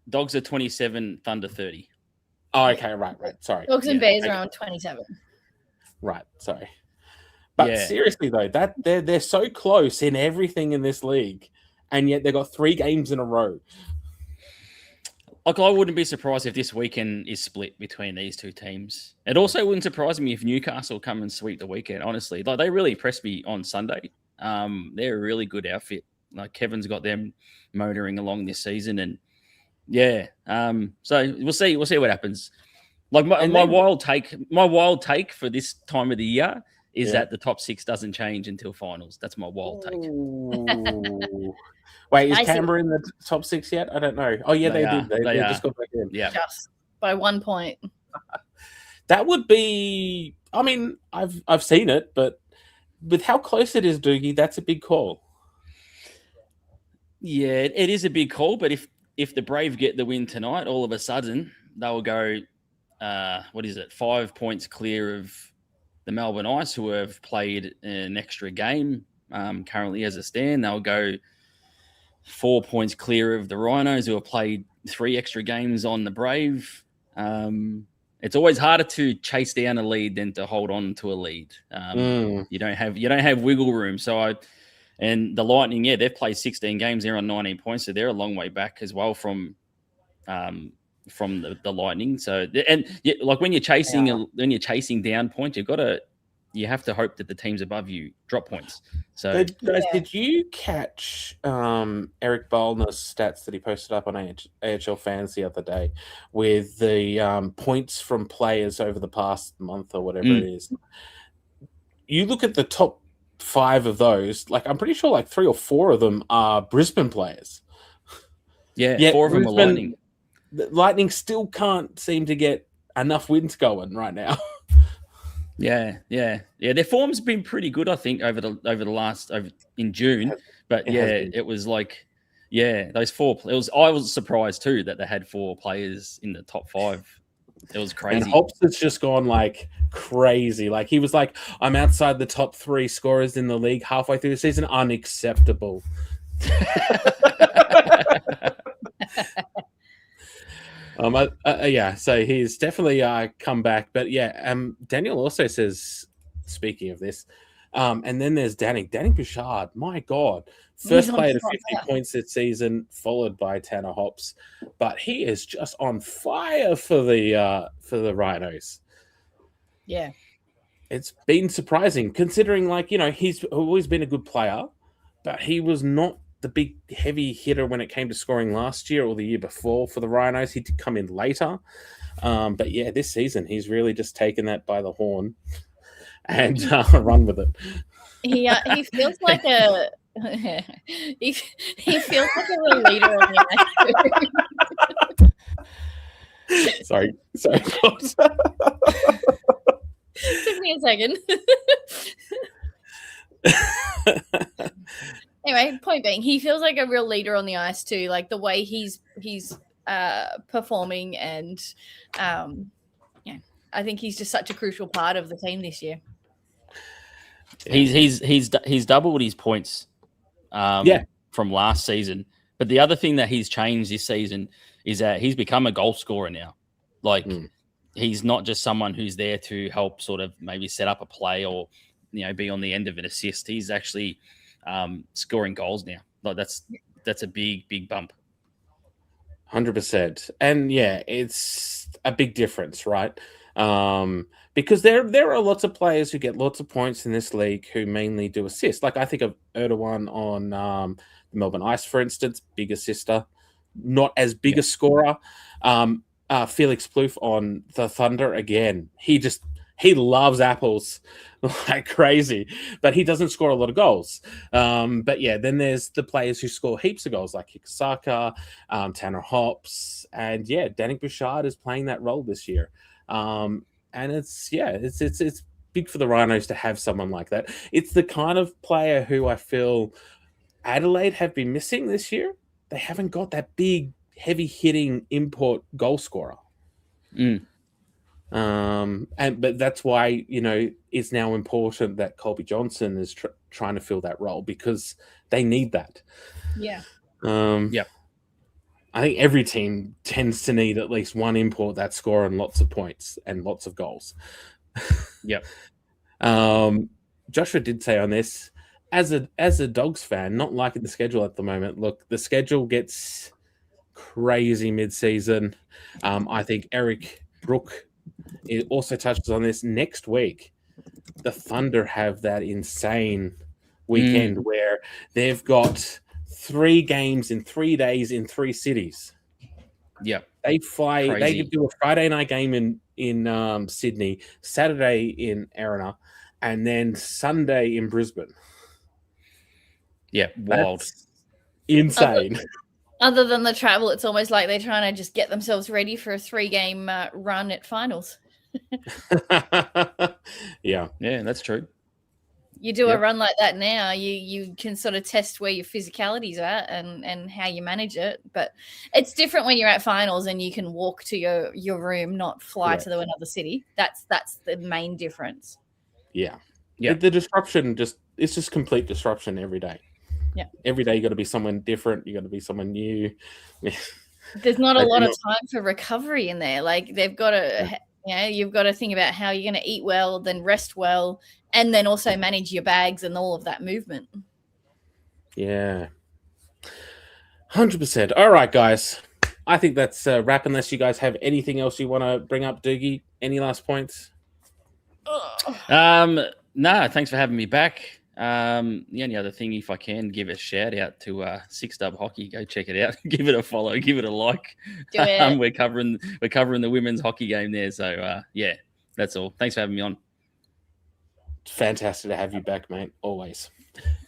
Speaker 3: Dogs are 27, Thunder 30.
Speaker 1: Oh, okay, right. Sorry.
Speaker 2: Dogs and Bears are on 27.
Speaker 1: Right, sorry. But seriously though, that they're so close in everything in this league, and yet they've got 3 games in a row.
Speaker 3: Like, I wouldn't be surprised if this weekend is split between these 2 teams. It also wouldn't surprise me if Newcastle come and sweep the weekend, honestly. Like, they really impressed me on Sunday. They're a really good outfit. Like, Kevin's got them motoring along this season. And, so we'll see what happens. Like, my wild take for this time of the year is that the top 6 doesn't change until finals. That's my wild take.
Speaker 1: Wait, is Canberra in the top 6 yet? I don't know. Oh, yeah, they did. They just got back in.
Speaker 3: Yeah.
Speaker 2: Just by 1 point.
Speaker 1: That would be. I mean, I've seen it, but with how close it is, Doogie, that's a big call.
Speaker 3: Yeah, it is a big call, but if the Brave get the win tonight, all of a sudden they will go, 5 points clear of the Melbourne Ice, who have played an extra game currently as a stand. They'll go 4 points clear of the Rhinos, who have played 3 extra games on the Brave. It's always harder to chase down a lead than to hold on to a lead. You don't have wiggle room. And the Lightning, they've played 16 games. They're on 19 points, so they're a long way back as well from the Lightning. So, like when you're chasing down points, you have to hope that the teams above you drop points. So,
Speaker 1: guys, did you catch Eric Bollner's stats that he posted up on AHL Fans the other day with the points from players over the past month or whatever it is? You look at the top 5 of those, like I'm pretty sure like 3 or 4 of them are Brisbane players.
Speaker 3: Yeah, 4 of them are Lightning.
Speaker 1: The Lightning still can't seem to get enough wins going right now.
Speaker 3: Yeah. Their form's been pretty good, I think, over the last in June. But it was like, those 4. I was surprised too that they had 4 players in the top 5. It was crazy.
Speaker 1: And Hobbs has just gone like crazy. Like he was like, I'm outside the top 3 scorers in the league halfway through the season. Unacceptable. So he's definitely come back. But Daniel also says, speaking of this, and then there's Danny Bouchard. My God. First player to 50 points this season, followed by Tanner Hops. But he is just on fire for the Rhinos.
Speaker 2: Yeah.
Speaker 1: It's been surprising, considering, like, he's always been a good player, but he was not the big heavy hitter when it came to scoring last year or the year before for the Rhinos. He did come in later. But this season, he's really just taken that by the horn and run with it.
Speaker 2: He feels like a... he feels like a real leader on the ice.
Speaker 1: Sorry.
Speaker 2: Took me a second. Anyway, point being, he feels like a real leader on the ice too. Like the way he's performing, and I think he's just such a crucial part of the team this year.
Speaker 3: He's doubled his points from last season. But the other thing that he's changed this season is that he's become a goal scorer now. Like he's not just someone who's there to help sort of maybe set up a play or be on the end of an assist. He's actually scoring goals now. Like that's a big bump.
Speaker 1: 100%. And it's a big difference, right? Because there are lots of players who get lots of points in this league who mainly do assists. Like I think of Erdogan on the Melbourne Ice, for instance, big assister, not as big a scorer. Felix Plouffe on the Thunder, again, he loves apples like crazy, but he doesn't score a lot of goals. Then there's the players who score heaps of goals, like Kikisaka, Tanner Hops, and Danny Bouchard is playing that role this year. And it's big for the Rhinos to have someone like that. It's the kind of player who I feel Adelaide have been missing this year. They haven't got that big, heavy-hitting import goal scorer. But that's why it's now important that Colby Johnson is trying to fill that role, because they need that. I think every team tends to need at least one import that's scoring lots of points and lots of goals. Joshua did say on this, as a Dogs fan, not liking the schedule at the moment. Look, the schedule gets crazy mid-season. I think Eric Brook also touches on this. Next week, the Thunder have that insane weekend where they've got 3 games in 3 days in 3 cities. They fly. Crazy. They do a Friday night game in Sydney, Saturday in Erina, and then Sunday in Brisbane.
Speaker 3: Wild.
Speaker 1: That's insane.
Speaker 2: Other than the travel, it's almost like they're trying to just get themselves ready for a 3-game run at finals.
Speaker 1: Yeah,
Speaker 3: that's true.
Speaker 2: You do a run like that now, you can sort of test where your physicality's at and how you manage it. But it's different when you're at finals and you can walk to your room, not fly to another city. That's the main difference.
Speaker 1: Yeah. The disruption it's just complete disruption every day.
Speaker 2: Yeah.
Speaker 1: Every day you got to be someone different. You got to be someone new.
Speaker 2: There's not a lot of time for recovery in there. Like they've got to, you've got to think about how you're going to eat well, then rest well, and then also manage your bags and all of that movement.
Speaker 1: Yeah. 100%. All right, guys. I think that's a wrap unless you guys have anything else you want to bring up, Doogie. Any last points?
Speaker 3: No, thanks for having me back. The only other thing, if I can give a shout out to Six Dub Hockey, go check it out. Give it a follow, give it a like.
Speaker 2: Do it.
Speaker 3: We're covering the women's hockey game there. So that's all. Thanks for having me on.
Speaker 1: Fantastic to have you back, mate. Always.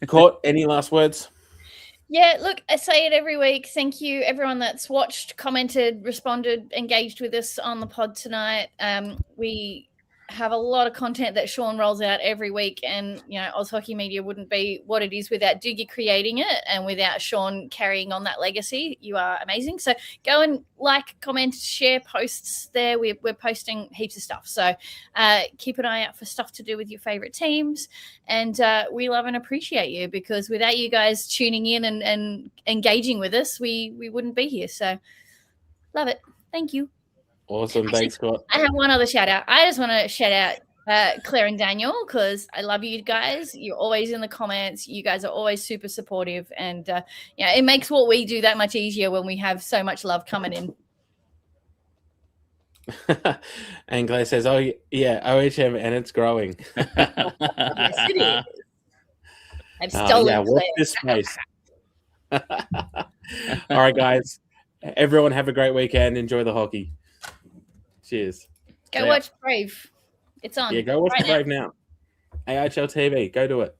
Speaker 1: Court, any last words?
Speaker 2: Yeah, look, I say it every week. Thank you, everyone that's watched, commented, responded, engaged with us on the pod tonight. We have a lot of content that Sean rolls out every week, and Oz Hockey Media wouldn't be what it is without Doogie creating it and without Sean carrying on that legacy. You are amazing. So go and like, comment, share posts there. We're posting heaps of stuff. So keep an eye out for stuff to do with your favorite teams, and we love and appreciate you, because without you guys tuning in and engaging with us, we wouldn't be here. So love it. Thank you.
Speaker 1: Awesome. Thanks, Scott.
Speaker 2: I have one other shout out. I just want to shout out Claire and Daniel, because I love you guys. You're always in the comments. You guys are always super supportive. And, it makes what we do that much easier when we have so much love coming in.
Speaker 1: And Claire says, oh, yeah, OHM, and it's growing.
Speaker 2: Yes, it is. I've stolen
Speaker 1: watch this space. All right, guys. Everyone have a great weekend. Enjoy the hockey. Cheers.
Speaker 2: Go watch Brave. It's on.
Speaker 1: Yeah, go watch Brave now. AIHL TV. Go do it.